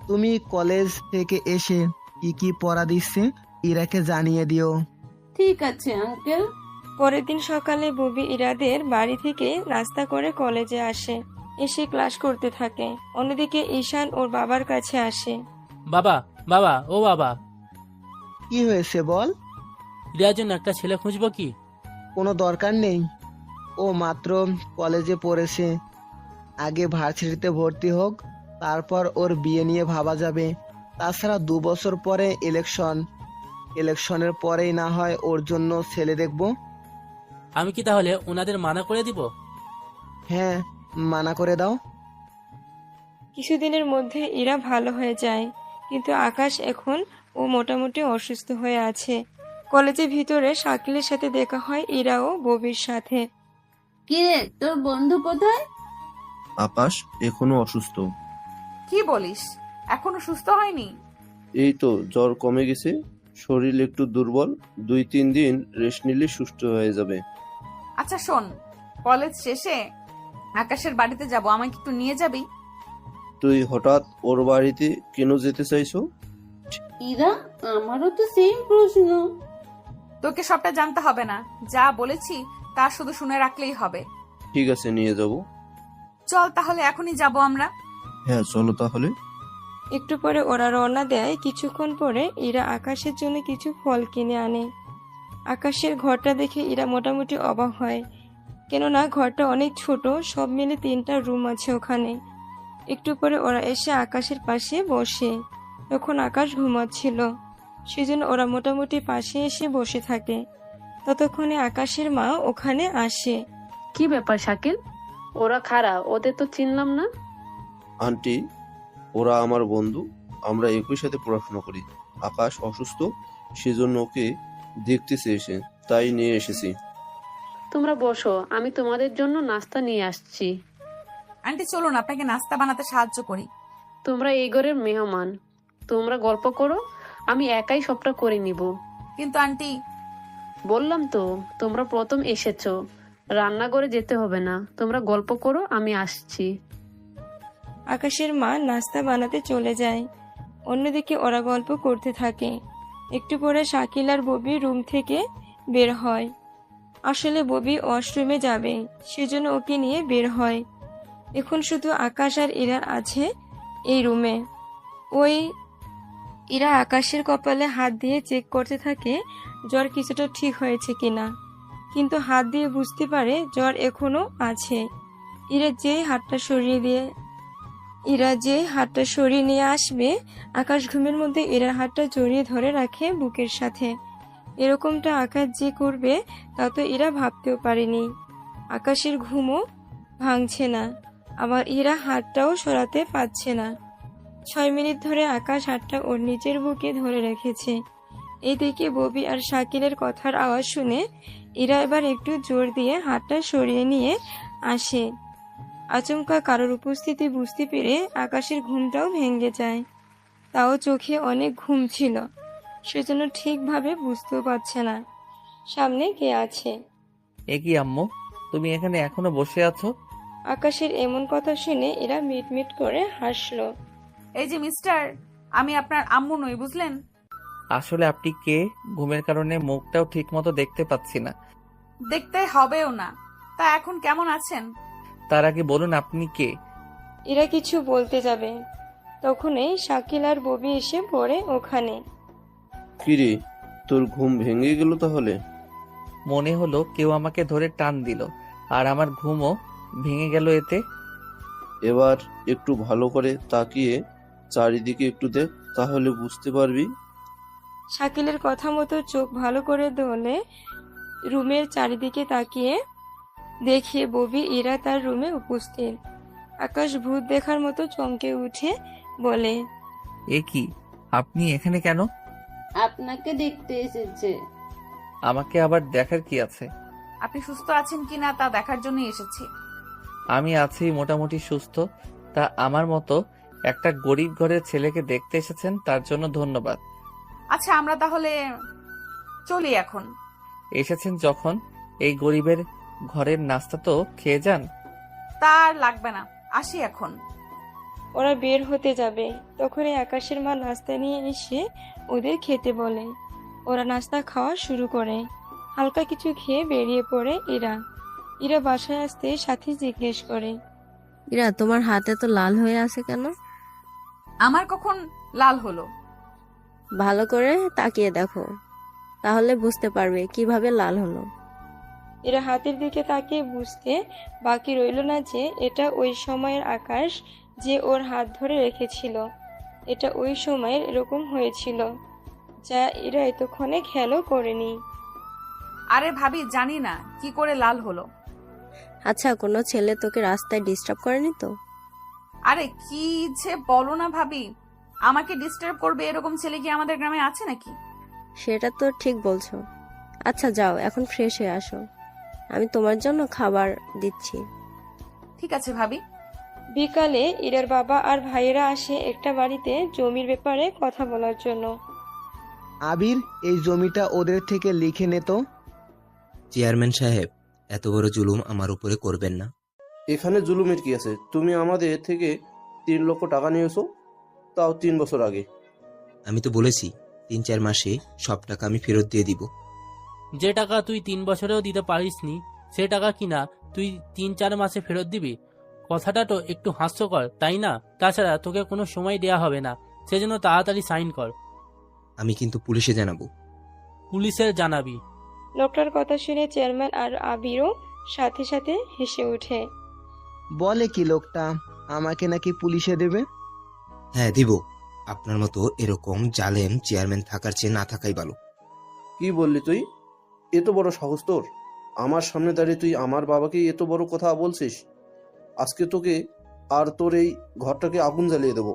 তুমি কলেজ থেকে এসে কি কি পড়া দিচ্ছে ইরাকে জানিয়ে দিও। ঠিক আছে আঙ্কেল। পরের দিন সকালে ববি ইরাদের বাড়ি থেকে নাস্তা করে কলেজে আসে, এসে ক্লাস করতে থাকে। অন্যদিকে ঈশান ওর বাবার কাছে আসে। বাবা, বাবা, ও বাবা, কি হয়েছে বল? ইরার জন্য একটা ছেলে খুঁজবো কি? কোনো দরকার নেই, ও মাত্র কলেজে পড়েছে। আগে ভার্সিটিতে ভর্তি হোক, তারপর ওর বিয়ে নিয়ে ভাবা যাবে। তাছাড়া 2 বছর পরে ইলেকশনের পরেই না হয় ওর জন্য ছেলে দেখব। আমি কি তাহলে ওনাদের মানা করে দিব? হ্যাঁ, মানা করে দাও। কিছুদিনের মধ্যে ইরা ভালো হয়ে যায়, কিন্তু আকাশ এখন ও মোটামুটি অসুস্থ হয়ে আছে। কলেজের ভিতরে শাকিলের সাথে দেখা হয় ইরা ও ববির সাথে। কিরে, তোর বন্ধু কোথায়? আকাশ এখনো অসুস্থ। কি বলিস, এখনো সুস্থ হয়নি? এই তো জ্বর কমে গেছে, শরীর একটু দুর্বল, 2-3 দিন রেস্ট নিলে সুস্থ হয়ে যাবে। আচ্ছা শোন, কলেজ শেষে আকাশের বাড়িতে যাব, আমাকে একটু নিয়ে যাবি? তুই হঠাৎ ওর বাড়িতে কেন যেতে চাইছো? ইরা, আমারও তো সেম প্রশ্ন। তোকে সবটা জানতে হবে না, যা বলেছি তা শুধু শুনে রাখলেই হবে। ঠিক আছে, নিয়ে যাব। চল তাহলে এখনই যাব আমরা। হ্যাঁ চলো তাহলে। একটু পরে ওরা রওনা দেয়। কিছুক্ষণ পরে ইরা আকাশের জন্য কিছু ফল কিনে আনে। আকাশের ঘরটা দেখে ইরা মোটামুটি অবাক হয়, কেননা ঘরটা অনেক ছোট, সব মিলে 3টা রুম আছে ওখানে। একটু পরে ওরা এসে আকাশের পাশে বসে। তখন আকাশ ঘুমাচ্ছিল, সেজন্য ওরা মোটামুটি পাশে এসে বসে থাকে। ততক্ষণে আকাশের মা ওখানে আসে। কি ব্যাপার শাকিল, ওরা খারা, ওদের তো চিনলাম না। আন্টি, ওরা আমার বন্ধু, আমরা একই সাথে পড়াশোনা করি। আকাশ অসুস্থ, সেজন্য ওকে দেখতে চেয়েছে, তাই নিয়ে এসেছি। তোমরা বসো, আমি তোমাদের জন্য নাস্তা নিয়ে আসছি। আন্টি চলুন আপনাকে নাস্তা বানাতে সাহায্য করি। তোমরা এই ঘরের মেহমান, তোমরা গল্প করো, আমি একাই সবটা করে নিব। কিন্তু আন্টি, বললাম তো তোমরা প্রথম এসেছো, রান্নাঘরে যেতে হবে না, তোমরা গল্প করো, আমি আসছি। আকাশের মা নাস্তা বানাতে চলে যায়। অন্যদিকে ওরা গল্প করতে থাকে। একটু পরে শাকিল আর ববি রুম থেকে বের হয়। আসলে ববি ওয়াশরুমে যাবে, সেজন্য ওকে নিয়ে বের হয়। এখন শুধু আকাশ আর ইরা আছে এই রুমে। ওই ইরা আকাশের কপালে হাত দিয়ে চেক করতে থাকে জ্বর কিছুটা ঠিক হয়েছে কিনা, কিন্তু হাত দিয়ে বুঝতে পারে জ্বর এখনো আছে। ইরা যে হাতটা সরিয়ে নিয়ে আসবে, আকাশ ঘুমের মধ্যে ইরার হাতটা জড়িয়ে ধরে রাখে বুকের সাথে। এরকমটা আকাশ যে করবে তা তো ইরা ভাবতেও পারেনি। আকাশের ঘুমও ভাঙছে না, আবার ইরা হাতটাও সরাতে পারছে না। 6 মিনিট ধরে আকাশ হাতটা ওর নিচের বুকে ধরে রেখেছে। এইদিকে ববি আর শাকিলের কথার আওয়াজ শুনে ইরা এবার একটু জোর দিয়ে হাতটা সরিয়ে নিয়ে আসে। আচমকা কারোর উপস্থিতি বুঝতে পেরে আকাশের ঘুমটাও ভেঙে যায়। তাও চোখে অনেক ঘুম ছিল, সেজন্য ঠিকভাবে বুঝতেও পারছে না সামনে কে আছে। এ কি আম্মু, তুমি এখানে এখনো বসে আছো? আকাশের এমন কথা শুনে এরা মিটমিট করে হাসলো। এই যে মিস্টার, আমি আপনার আম্মু নই, বুঝলেন? আসলে আপনি কে? ঘুমের কারণে মুখটাও ঠিক মতো দেখতে পাচ্ছি না। দেখতে হবেও না। তা এখন কেমন আছেন? তার আগে বলুন আপনি কে? এরা কিছু বলতে যাবে তখনই শাকিল আর ববি এসে পড়ে ওখানে। কিরে, তোর ঘুম ভেঙে গেল তাহলে? মনে হলো কেউ আমাকে ধরে টান দিল, আর আমার ঘুমও ভেঙে গেল এতে। এবার একটু ভালো করে তাকিয়ে চারিদিকে একটু দেখ, তাহলে বুঝতে পারবি। শাকিলের কথা মতো চোখ ভালো করে ধরলে রুমের চারিদিকে তাকিয়ে দেখে ববি ইরা তার রুমে উপস্থিত। আকাশ ভূত দেখার মতো চমকে উঠে বলে, এ কি, আপনি এখানে কেন? আপনাকে দেখতে এসেছে। আমাকে আবার দেখার কি আছে? আপনি সুস্থ আছেন কিনা তা দেখার জন্যই এসেছি। আমি আছি মোটামুটি সুস্থ। তা আমার মতো একটা গরিব ঘরের ছেলেকে দেখতে এসেছেন, তার জন্য ধন্যবাদ। আচ্ছা, আমরা তাহলে চলি এখন। এসেছেন যখন এই গরিবের ঘরের নাস্তা তো খেয়ে যান। তা আর লাগবে না, আসি এখন। ওরা বের হতে যাবে তখনই আকাশের মা নাস্তা নিয়ে এসে ওদের খেতে বলে। ওরা নাস্তা খাওয়া শুরু করে। হালকা কিছু খেয়ে বেরিয়ে পড়ে ইরা। ইরা বাসায় আসতে সাথী জিজ্ঞেস করে, ইরা, তোমার হাতে তো লাল হয়ে আছে কেন? আমার কখন লাল হলো? ভালো করে তাকিয়ে দেখো, তাহলে বুঝতে পারবে কিভাবে লাল হলো। এরা হাতের দিকে তাকিয়ে বুঝতে বাকি রইল না যে এটা ওই সময়ের আকাশ যে ওর হাত ধরে রেখেছিল। এটা ওই সময়ের এরকম হয়েছিল, যা এরা এতক্ষণে খেয়ালও করেনি। আরে ভাবি, জানি না কি করে লাল হলো। আচ্ছা, কোনো ছেলে তোকে রাস্তায় ডিস্টার্ব করেনি তো? আরে কি যে বলো না ভাবি, আমাকে ডিস্টার্ব করবে এরকম ছেলে কি আমাদের গ্রামে আছে নাকি? সেটা তো ঠিক বলছো। আচ্ছা যাও, এখন ফ্রেশ হয়ে আসো, আমি তোমার জন্য খাবার দিচ্ছি। ঠিক আছে ভাবি। বিকালে ইরার বাবা আর ভাইয়েরা আসে একটা বাড়িতে জমির ব্যাপারে কথা বলার জন্য। আবির, এই জমিটা ওদের থেকে লিখে নে তো। চেয়ারম্যান সাহেব, এত বড় জুলুম আমার উপরে করবেন না। এখানে জুলুমের কি আছে? তুমি আমাদের থেকে 3 লক্ষ টাকা নিয়েছো, তাও 3 বছর আগে। আমি তো বলেছি 3-4 মাসে সব টাকা আমি ফেরত দিয়ে দিব। যে টাকা তুই 3 বছরেও দিতে পারিসনি, সে টাকা কিনা তুই 3-4 মাসে ফেরত দিবি? কথাটা তো একটু হাস্যকর, তাই না? তাছাড়া তোকে কোনো সময় দেয়া হবে না, সেজন্য তাড়াতাড়ি সাইন কর। আমি কিন্তু পুলিশে জানাবো। পুলিশের জানাবি? লোকটার কথা শুনে চেয়ারম্যান আর আবিরও সাথে সাথে হেসে ওঠে। বলে কি লোকটা, আমাকে নাকি পুলিশে দেবে? হ্যাঁ দিব। আপনার মতো এরকম জালেম চেয়ারম্যান থাকার চেয়ে না থাকাই ভালো। কি বললি তুই? এত বড় সাহস তোর? আমার সামনে দাঁড়িয়ে তুই আমার বাবাকে এত বড় কথা বলছিস? আজকে তোকে আর তোর এই ঘরটাকে আগুন জ্বালিয়ে দেবো।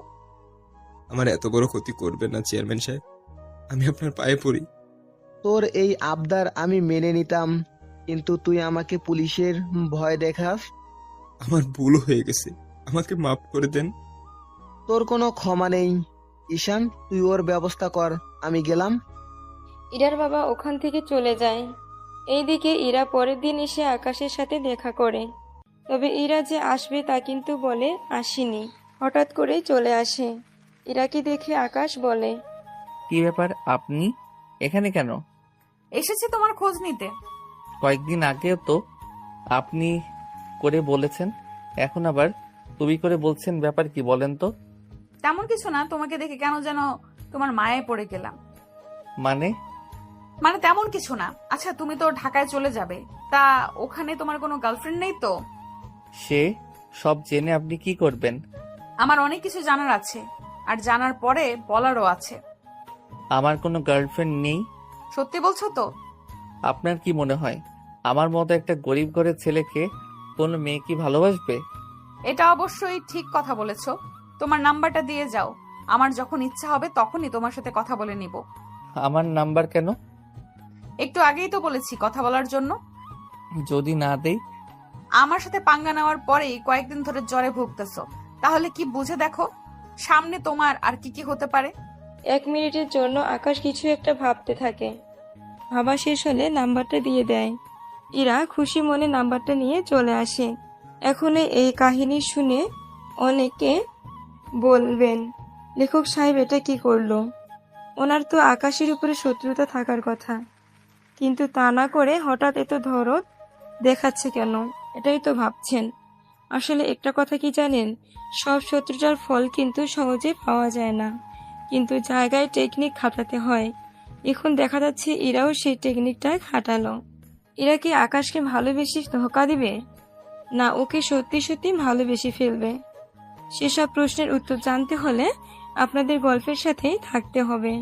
আমার এত বড় ক্ষতি করবেন না চেয়ারম্যান সাহেব, আমি আপনার পায়ে পড়ি। তোর এই আবদার আমি মেনে নিতাম, কিন্তু তুই আমাকে পুলিশের ভয় দেখাস। আমার ভুল হয়ে গেছে, আমাকে মাফ করে দেন। তোর কোনো ক্ষমা নেই। ঈশান, তুই ওর ব্যবস্থা কর, আমি গেলাম। ইরার বাবা ওখান থেকে চলে যায়। এইদিকে ইরা পরের দিন এসে আকাশের সাথে দেখা করে। তবে ইরা যে আসবে তা কিন্তু বলে আসেনি, হঠাৎ করেই চলে আসে। ইরাকে দেখে আকাশ বলে, কি ব্যাপার, আপনি এখানে কেন? এসেছি তোমার খোঁজ নিতে। কয়েকদিন আগেও তো আপনি করে বলেছেন, এখন আবার তুমি করে বলছেন, ব্যাপার কি বলেন তো? তেমন কিছু না, তোমাকে দেখে কেন যেন তোমার মায়ে পড়ে গেলাম। মানে তেমন কিছু না। আচ্ছা, তুমি তো ঢাকায় চলে যাবে, তা ওখানে তোমার কোনো গার্লফ্রেন্ড নেই তো? সে সব জেনে আপনি কি করবেন? আমার অনেক কিছু জানার আছে, আর জানার পরে বলারও আছে। আমার কোনো গার্লফ্রেন্ড নেই। সত্যি বলছো তো? আপনার কি মনে হয় আমার মতো একটা গরিব ঘরের ছেলেকে কোনো মেয়ে কি ভালোবাসবে? এটা অবশ্যই ঠিক কথা বলেছো। তোমার নাম্বারটা দিয়ে যাও, আমার যখন ইচ্ছা হবে তখনই তোমার সাথে কথা বলে নিব। আমার নাম্বার কেন? একটু আগেই তো বলেছি কথা বলার জন্য। যদি না দেই? আমার সাথে পাঙ্গা নেওয়ার পরেই কয়েকদিন ধরে জ্বরে ভুগতেছো, তাহলে কি বুঝে দেখো সামনে তোমার আর কি কি হতে পারে। 1 মিনিটের জন্য আকাশ কিছু একটা ভাবতে থাকে। ভাবা শেষ হলে নাম্বারটা দিয়ে দেয়। ইরা খুশি মনে নাম্বারটা নিয়ে চলে আসে। এখন এই কাহিনী শুনে অনেকে বলবেন, লেখক সাহেব এটা কি করলো? ওনার তো আকাশের উপরে শত্রুতা থাকার কথা, কিন্তু তা না করে হঠাৎ এত দরদ দেখাচ্ছে কেন, এটাই তো ভাবছেন। আসলে একটা কথা কি জানেন, সব শত্রুতার ফল কিন্তু সহজে পাওয়া যায় না, কিন্তু জায়গায় টেকনিক খাটাতে হয়। এখন দেখা যাচ্ছে এরাও সেই টেকনিকটা খাটালো। এরা কি আকাশকে ভালোবেসে ধোঁকা দিবে, না ওকে সত্যি সত্যি ভালোবেসে ফেলবে? সেসব প্রশ্নের উত্তর জানতে হলে আপনাদের গল্পের সাথেই থাকতে হবে,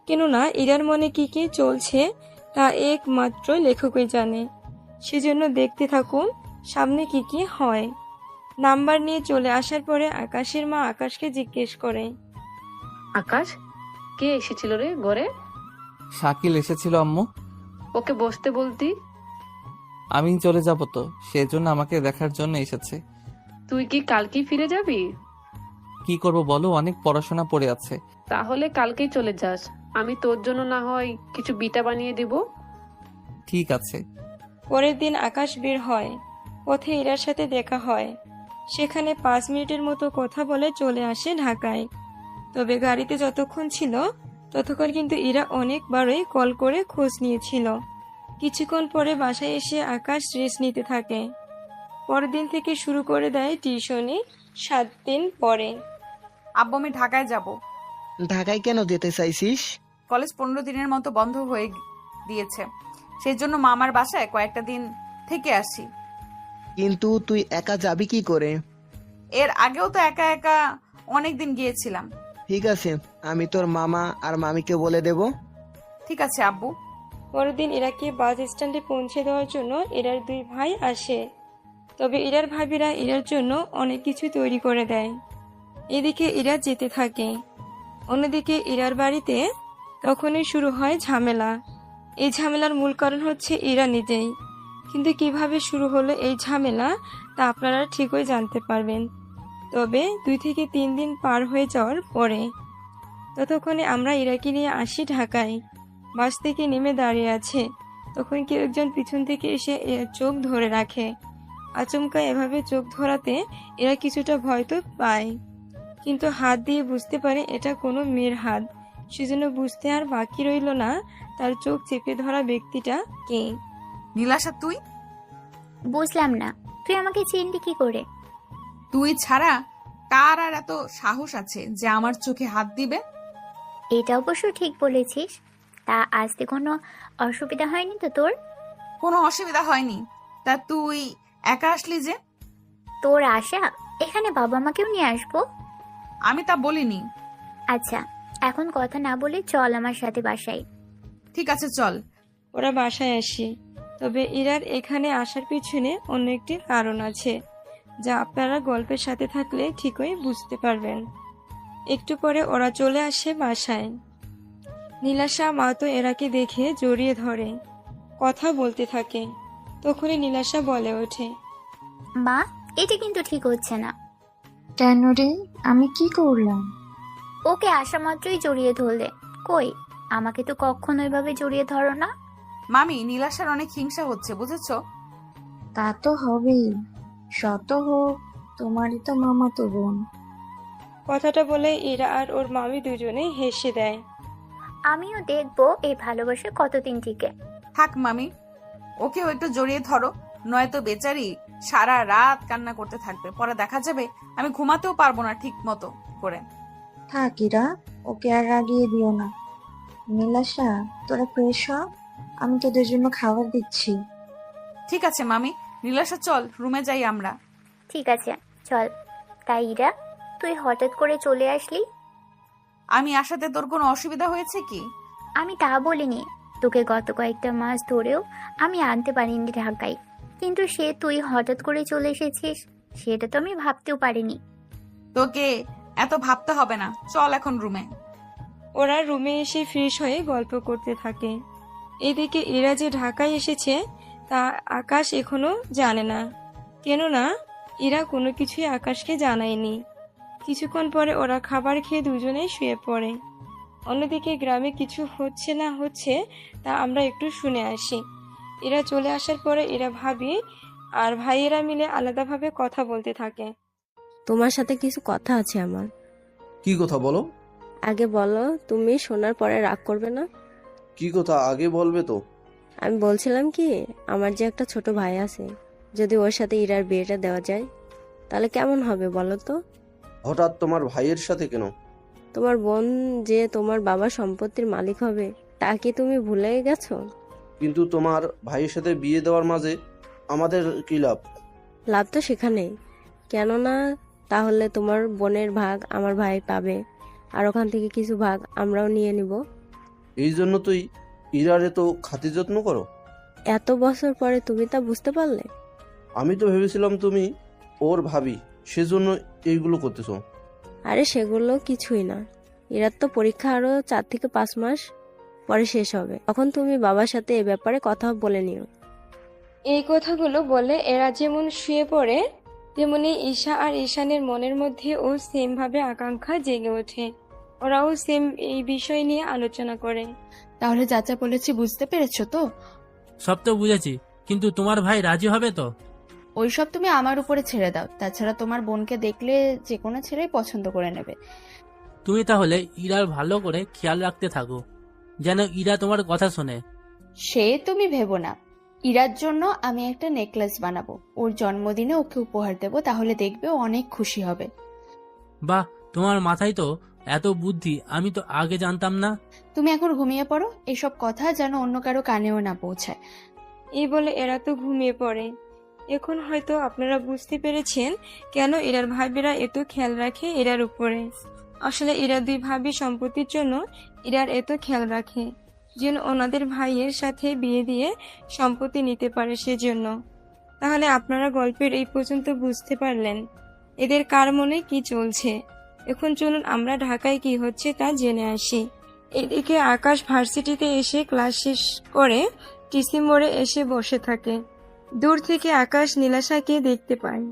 কেননা এরার মনে কি কি চলছে তা একমাত্র লেখকই জানে। সেজন্য দেখতে থাকুন সামনে কি কি হয়। নাম্বার নিয়ে চলে আসার পরে আকাশের মা আকাশকে জিজ্ঞেস করে, আকাশ, কে এসেছিল রে ঘরে? শাকিল এসেছিল আম্মু। ওকে বসতে বলতি। আমি চলে যাব তো, সেজন্য আমাকে দেখার জন্য এসেছে। তুই কি কালকেই ফিরে যাবি? কি করব বলো, অনেক পড়াশোনা পড়ে আছে। তাহলে কালকেই চলে যাস, আমি তোর জন্য না হয় কিছু বিটা বানিয়ে দিব। ঠিক আছে। পরের দিন আকাশ বের হয়, পথে ইরার সাথে দেখা হয়। সেখানে 5 মিনিটের মতো কথা বলে চলে আসে ঢাকায়। তবে গাড়িতে যতক্ষণ ছিল ততক্ষণ কিন্তু ইরা অনেকবারই কল করে খোঁজ নিয়েছিল। কিছুক্ষণ পরে বাসায় এসে আকাশ রেস্ট নিতে থাকে। পরের দিন থেকে শুরু করে দেয় টিউশনি। 7 দিন পরে আব্বু, আমি ঢাকায় যাব। ঢাকায় কেন যেতে চাইছিস? কলেজ 15 দিনের মতো বন্ধ হয়ে দিয়েছে, সেই জন্য মামার বাসায় কয়েকটা দিন থেকে আসি। কিন্তু তুই একা যাবি কি করে? এর আগেও তো একা একা অনেক দিন গিয়েছিলাম। ঠিক আছে, আমি তোর মামা আর মামিকে বলে দেব। ঠিক আছে আব্বু। পরের দিন ইরাকে বাস স্ট্যান্ডে পৌঁছে দেওয়ার জন্য ইরার 2 ভাই আসে। তবে ইরার ভাবিরা ইরার জন্য অনেক কিছু তৈরি করে দেয়। এদিকে ইরা যেতে থাকে, অন্যদিকে ইরার বাড়িতে তখনই শুরু হয় ঝামেলা। এই ঝামেলার মূল কারণ হচ্ছে ইরা নিজেই। কিন্তু কিভাবে শুরু হলো এই ঝামেলা তা আপনারা ঠিকই জানতে পারবেন, তবে 2 থেকে 3 দিন পার হয়ে যাওয়ার পরে। ততক্ষণে আমরা ইরাকে নিয়ে আসি ঢাকায়। বাস থেকে নেমে দাঁড়িয়ে আছে, তখন কেউ একজন পিছন থেকে এসে এর চোখ ধরে রাখে। আচমকা এভাবে চোখ ধরাতে এরা কিছুটা ভয় তো পায়, কিন্তু হাত দিয়ে বুঝতে পারে এটা কোনো মেয়ের হাত। সেজন্য বুঝতে আর বাকি রইল না তার চোখ চেপে ধরা ব্যক্তিটা কে। নীলাশা, তুই? বুঝলাম না, তুই আমাকে চিনলি কি করে? তুই ছাড়া কার আর এত সাহস আছে যে আমার চোখে হাত দিবে? এটা অবশ্য ঠিক বলেছিস। তা আসতে কোনো অসুবিধা হয়নি তো তোর? কোনো অসুবিধা হয়নি। তা তুই একা আসলি যে? তোর আশা এখানে বাবা মাকেও নিয়ে আসবো? আমি তা বলিনি। আচ্ছা, এখন কথা না বলে চল আমার সাথে বাসায়। ঠিক আছে, চল। ওরা বাসায় আসে। তবে ইরার এখানে আসার পিছনে অন্য একটি কারণ আছে, যা আপনারা গল্পের সাথে থাকলে ঠিকই বুঝতে পারবেন। একটু পরে ওরা চলে আসে বাসায়। নীলাশা মা তো এরাকে দেখে জড়িয়ে ধরে, কথা বলতে থাকে। তখনই নীলাশা বলে ওঠে, মা, এটা কিন্তু ঠিক হচ্ছে না। কেন রে, আমি কি করলাম? ওকে আসা মাত্রই জড়িয়ে ধরলে, কই আমাকে তো কখনো এভাবে জড়িয়ে ধরো না। মামি, নীলাশার অনেক হিংসা হচ্ছে, বুঝেছো? তা তো হবেই, শত হোক তোমারই তো মামাতো বোন। কথাটা বলে ইরা আর ওর মামি দুজনে হেসে দেয়। আমিও দেখবো এই ভালোবাসা কতদিন টিকে। থাক মামি, ওকেও একটু জড়িয়ে ধরো, নয়তো বেচারি সারা রাত কান্না করতে থাকবে। পরে দেখা যাবে আমি ঘুমাতেও পারবো না ঠিক মতো করে। থাকিরা, ওকে আর রাগিয়ে দিও না। নীলাশা, তোরা ফ্রেশ হ, আমি তোদের জন্য খাবার দিচ্ছি। ঠিক আছে মামি। নীলাশা, চল রুমে যাই আমরা। ঠিক আছে, চল। তাই ইরা, তুই হঠাৎ করে চলে আসলি? আমি আসাতে তোর কোনো অসুবিধা হয়েছে কি? আমি তা বলিনি। তোকে গত কয়েকটা মাস ধরেও আমি আনতে পারিনি ঢাকায়, কিন্তু তুই হঠাৎ করে চলে এসেছিস, সেটা তো আমি ভাবতেও পারিনি। তোকে এত ভাবতে হবে না, চল এখন রুমে। ওরা রুমে এসে ফ্রেশ হয়ে গল্প করতে থাকে। এদিকে এরা যে ঢাকায় এসেছে তা আকাশ এখনো জানে না, কেননা এরা কোনো কিছুই আকাশকে জানায়নি। কিছুক্ষণ পরে ওরা খাবার খেয়ে দুজনেই শুয়ে পড়ে। অন্যদিকে গ্রামে কিছু হচ্ছে না হচ্ছে তা আমরা একটু শুনে আসি। এরা চলে আসার পরে এরা ভাবি আর ভাইয়েরা মিলে আলাদাভাবে কথা বলতে থাকে। তোমার সাথে কিছু কথা আছে আমার। কি কথা বলো? আগে বলো, তুমি শোনার পরে রাগ করবে না? কি কথা আগে বলবে তো? আমি বলছিলাম কি, আমার যে একটা ছোট ভাই আছে, যদি ওর সাথে ইরার বিয়েটা দেওয়া যায় তাহলে কেমন হবে বলো তো? হঠাৎ তোমার ভাইয়ের সাথে কেন? তোমার বোন যে তোমার বাবার সম্পত্তির মালিক হবে তা কি তুমি ভুলে গেছো? কিন্তু তোমার ভাইয়ের সাথে বিয়ে দেওয়ার মাঝে আমাদের কি লাভ? লাভ তো সেখানেই, কেননা তাহলে তোমার বোনের ভাগ আমার ভাই পাবে, আর ওখান থেকে কিছু ভাগ আমরাও নিয়ে নিব। এই জন্য তুই ইরারে তো খাতির যত্ন করো। এত বছর পরে তুমি তা বুঝতে পারলে? আমি তো ভেবেছিলাম তুমি ওর ভাবি, সেজন্য এইগুলো করতেছো। আরে সেগুলো কিছুই না, এরার তো পরীক্ষা আরো 4 থেকে 5 মাস পরে শেষ হবে, তখন তুমি বাবার সাথে এ ব্যাপারে কথা বলে নিও। এই কথাগুলো বলে এরা যেমন শুয়ে পড়ে, তেমনি ঈশা আর ঈশানের মনের মধ্যেও সেম ভাবে আকাঙ্ক্ষা জেগে ওঠে। ওরাও সেম এই বিষয় নিয়ে আলোচনা করে। তাহলে চাচা বলেছি বুঝতে পেরেছো তো? সব তো বুঝেছি, কিন্তু তোমার ভাই রাজি হবে তো? ওইসব তুমি আমার উপরে ছেড়ে দাও। তাছাড়া তোমার বোনকে দেখলে যে কোনো ছেলেই পছন্দ করে নেবে। তুমি তাহলে ইরার ভালো করে খেয়াল রাখতে থাকো, যেন ইরা তোমার কথা শোনে। সে তুমি ভেবো না। ইরার জন্য আমি একটা নেকলেস বানাবো, ওর জন্মদিনে ওকে উপহার দেবো, তাহলে দেখবে ও অনেক খুশি হবে। বাহ, তোমার মাথায় তো এত বুদ্ধি, আমি তো আগে জানতাম না। তুমি এখন ঘুমিয়ে পড়ো, এসব কথা যেন অন্য কারো কানেও না পৌঁছায়। এই বলে এরা তো ঘুমিয়ে পড়ে। এখন হয়তো আপনারা বুঝতে পেরেছেন কেন এরার ভাবিরা এত খেয়াল রাখে এরার উপরে। আসলে এরা দুই ভাবি সম্পত্তির জন্য এরার এত খেয়াল রাখে, যেন ওনাদের ভাইয়ের সাথে বিয়ে দিয়ে সম্পত্তি নিতে পারে সেজন্য। তাহলে আপনারা গল্পের এই পর্যন্ত বুঝতে পারলেন এদের কার মনে কি চলছে। এখন চলুন আমরা ঢাকায় কি হচ্ছে তা জেনে আসি। এদিকে আকাশ ভার্সিটিতে এসে ক্লাস শেষ করে টিসি মোড়ে এসে বসে থাকে। দূর থেকে আকাশ নীলাশাকে দেখতে পায়।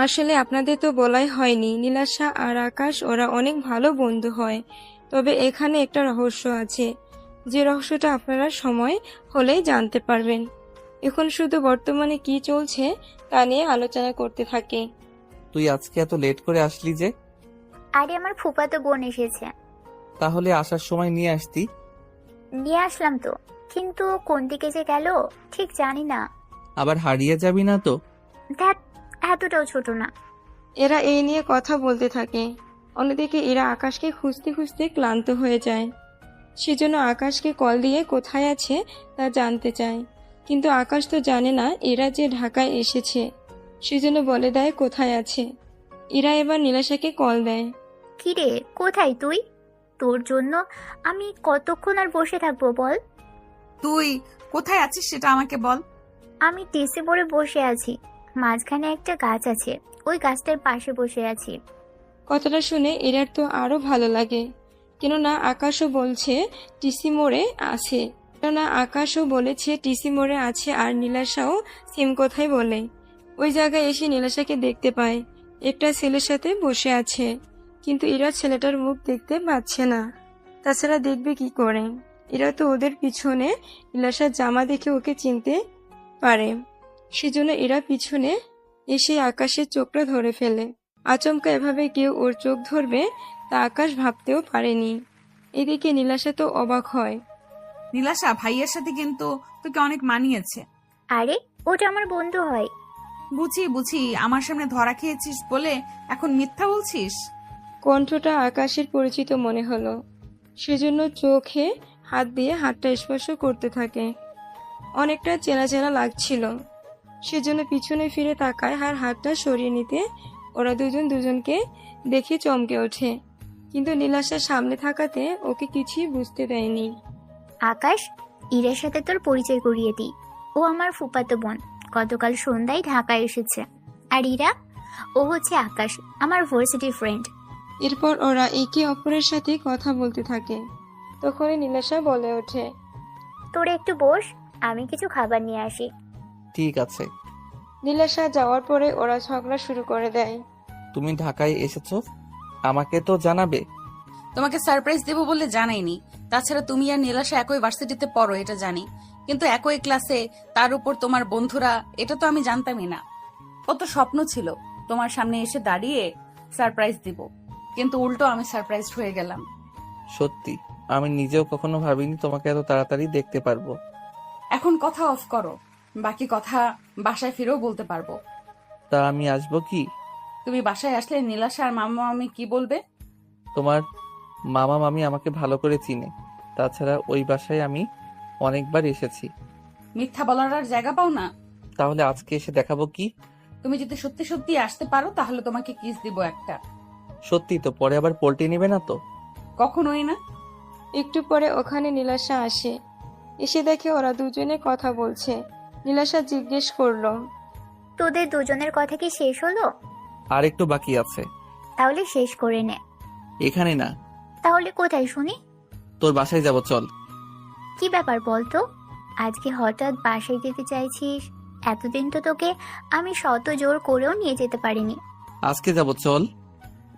আসলে আপনাদের তো বলাই হয়নি, নীলাশা আর আকাশ ওরা অনেক ভালো বন্ধু হয়। তবে এখানে একটা রহস্য আছে, যে রহস্যটা আপনারা সময় হলেই জানতে পারবেন। এখন শুধু বর্তমানে কি চলছে তা নিয়ে আলোচনা করতে থাকে। তুই আজকে এত লেট করে আসলি যে? আরে আমার ফুফাতো বোন এসেছে। তাহলে আসার সময় নিয়ে আসতি। নিয়ে আসলাম তো, কিন্তু কোন দিকে যে গেল ঠিক জানি না। আবার হারিয়ে যাবি না তো? দেখ, এতটাও ছোট না। এরা এই নিয়ে কথা বলতে থাকে। অন্যদিকে এরা আকাশকে খুঁজতে খুঁজতে ক্লান্ত হয়ে যায়। সেজন্য আকাশকে কল দিয়ে কোথায় আছে তা জানতে চায়, কিন্তু আকাশ তো জানে না এরা যে ঢাকায় এসেছে। সেজন্য বলে দেয় কোথায় আছে। এরা এবার নীলাশাকে কল দেয়। কিরে, কোথায় তুই? তোর জন্য আমি কতক্ষণ আর বসে থাকবো বল? তুই কোথায় আছিস সেটা আমাকে বল। আমি টিসি মোড়ে বসে আছি, মাঝখানে একটা গাছ আছে, ওই গাছটার পাশে বসে আছি। কথাটা শুনে এরার তো আরো ভালো লাগে, কেননা আকাশও বলছে টিসি মোড়ে আছে। কেননা আকাশও বলেছে টিসি মোড়ে আছে, আর নীলাশাও সেম কথাই বলে। ওই জায়গায় এসে নীলাশাকে দেখতে পায় একটা ছেলের সাথে বসে আছে, কিন্তু এরা ছেলেটার মুখ দেখতে পাচ্ছে না। তাছাড়া দেখবে কি করে, এরা তো ওদের পিছনে নীলাশার জামা দেখে ওকে চিনতে পারে। সেজন্য এরা পিছনে এসে আকাশের চোখটা ধরে ফেলে। আচমকা এভাবে কেউ ওর চোখ ধরবে তা আকাশ ভাবতেও পারেনি। এদিকে নীলাশা তো অবাক হয়। নীলাশা, ভাইয়ের সাথে কিন্তু তোকে অনেক মানিয়েছে। আরে ওটা আমার বন্ধু হয়। বুঝি বুঝি, আমার সামনে ধরা খেয়েছিস বলে এখন মিথ্যা বলছিস? কণ্ঠটা আকাশের পরিচিত মনে হলো, সেজন্য চোখে হাত দিয়ে হাতটা স্পর্শ করতে থাকে। অনেকটা চেনা চেনা লাগছিল, সেজন্য পিছনে ফিরে তাকায় আর হাতটা সরিয়ে নিতে ওরা দুজন দুজনকে দেখে চমকে ওঠে। কিন্তু নীলাশার সামনে থাকাতে ওকে কিছুই বুঝতে দেয়নি। আকাশ, ইরার সাথে তোর পরিচয় করিয়ে দিই। ও আমার ফুফাতো বোন, গতকাল সন্ধ্যায় ঢাকায় এসেছে। আর ইরা, ও হচ্ছে আকাশ, আমার ভার্সিটি ফ্রেন্ড। এরপর ওরা একে অপরের সাথে কথা বলতে থাকে। তখনই নীলাশা বলে ওঠে, তোরা একটু বস, আমি কিছু খাবার নিয়ে আসি। ঠিক আছে। নীলাশা যাওয়ার পরে ওরা ঝগড়া শুরু করে দেয়। তুমি ঢাকায় এসেছো, আমাকে তো জানাবে। তোমাকে সারপ্রাইজ দেবো বলে জানাইনি। তাছাড়া তুমি আর নীলাশা একই ভার্সিটিতে পড়ো এটা জানি, কিন্তু একই ক্লাসে, তার উপর তোমার বন্ধুরা, এটা তো আমি জানতামই না। ও তো স্বপ্ন ছিল তোমার সামনে এসে দাঁড়িয়ে সারপ্রাইজ দিব, কিন্তু উল্টো আমি সারপ্রাইজ হয়ে গেলাম। সত্যি আমি নিজেও কখনো ভাবিনি তোমাকে এত তাড়াতাড়ি দেখতে পারবো। এখন কথা অফ করো, বাকি কথা বাসায় ফিরেও বলতে পারবো। তা আমি আসবো কি? তুমি বাসায় আসলে নীলাশা আর মামা মামি কি বলবে? তোমার মামা মামি আমাকে ভালো করে চিনে, তাছাড়া ওই বাসায় আমি অনেকবার এসেছি। মিথ্যা বলার আর জায়গা পাও না। তাহলে আজকে এসে দেখাবো কি? তুমি যদি সত্যি সত্যি আসতে পারো তাহলে তোমাকে কিস দিব একটা। সত্যি তো? পরে আবার পল্টি নেবে না তো? কখনোই না। একটু পরে ওখানে নীলাশা আসে। এসে দেখে ওরা দুজনে কথা বলছে। নীলাশা জিজ্ঞেস করলো, তোদের দুজনের কথা কি শেষ হলো? আর একটু বাকি আছে। তাহলে শেষ করে নে। এখানে না, তাহলে কোথায় শুনি? তোর বাসায় যাব, চল। কি ব্যাপার বলতো, আজকে হঠাৎ বাসায় যেতে চাইছিস? এতদিন তো তোকে আমি শত জোর করেও নিয়ে যেতে পারিনি। আজকে যাব, চল।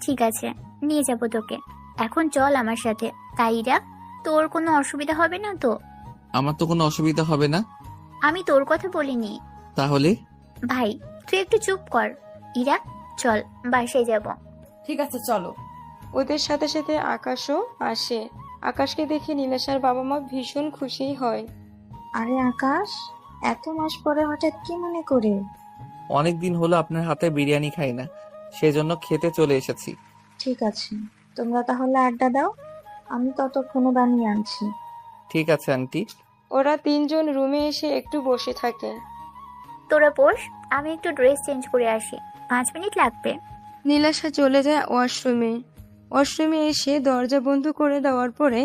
ঠিক আছে, নিয়ে যাব তোকে। এখন চল আমার সাথে। তাইরা, তোর কোনো অসুবিধা হবে না তো? আমার তো কোনো অসুবিধা হবে না। আমি তোর কথা বলিনি। তাহলে? ভাই তুই একটু চুপ কর। ইরা, চল বাসায় যাব। ঠিক আছে চলো। ওদের সাথে সাথে আকাশও আসে। আকাশকে দেখে নীলাশার বাবা মা ভীষণ খুশি হয়। আরে আকাশ, এত মাস পরে হঠাৎ কি মনে করে? অনেক দিন হলো আপনার হাতে বিরিয়ানি খাই না, সেজন্য খেতে চলে এসেছি। ঠিক আছে, তোমরা তাহলে আড্ডা দাও, আমি ততক্ষণে বানিয়ে আনছি। ঠিক আছে আন্টি। ওরা তিনজন রুমে এসে একটু বসে থাকে। তোরা বস, আমি একটু ড্রেস চেঞ্জ করে আসি, 5 মিনিট লাগবে। নীলাশা চলে যায় ওয়াশরুমে। ওয়াশরুমে এসে দরজা বন্ধ করে দেওয়ার পরে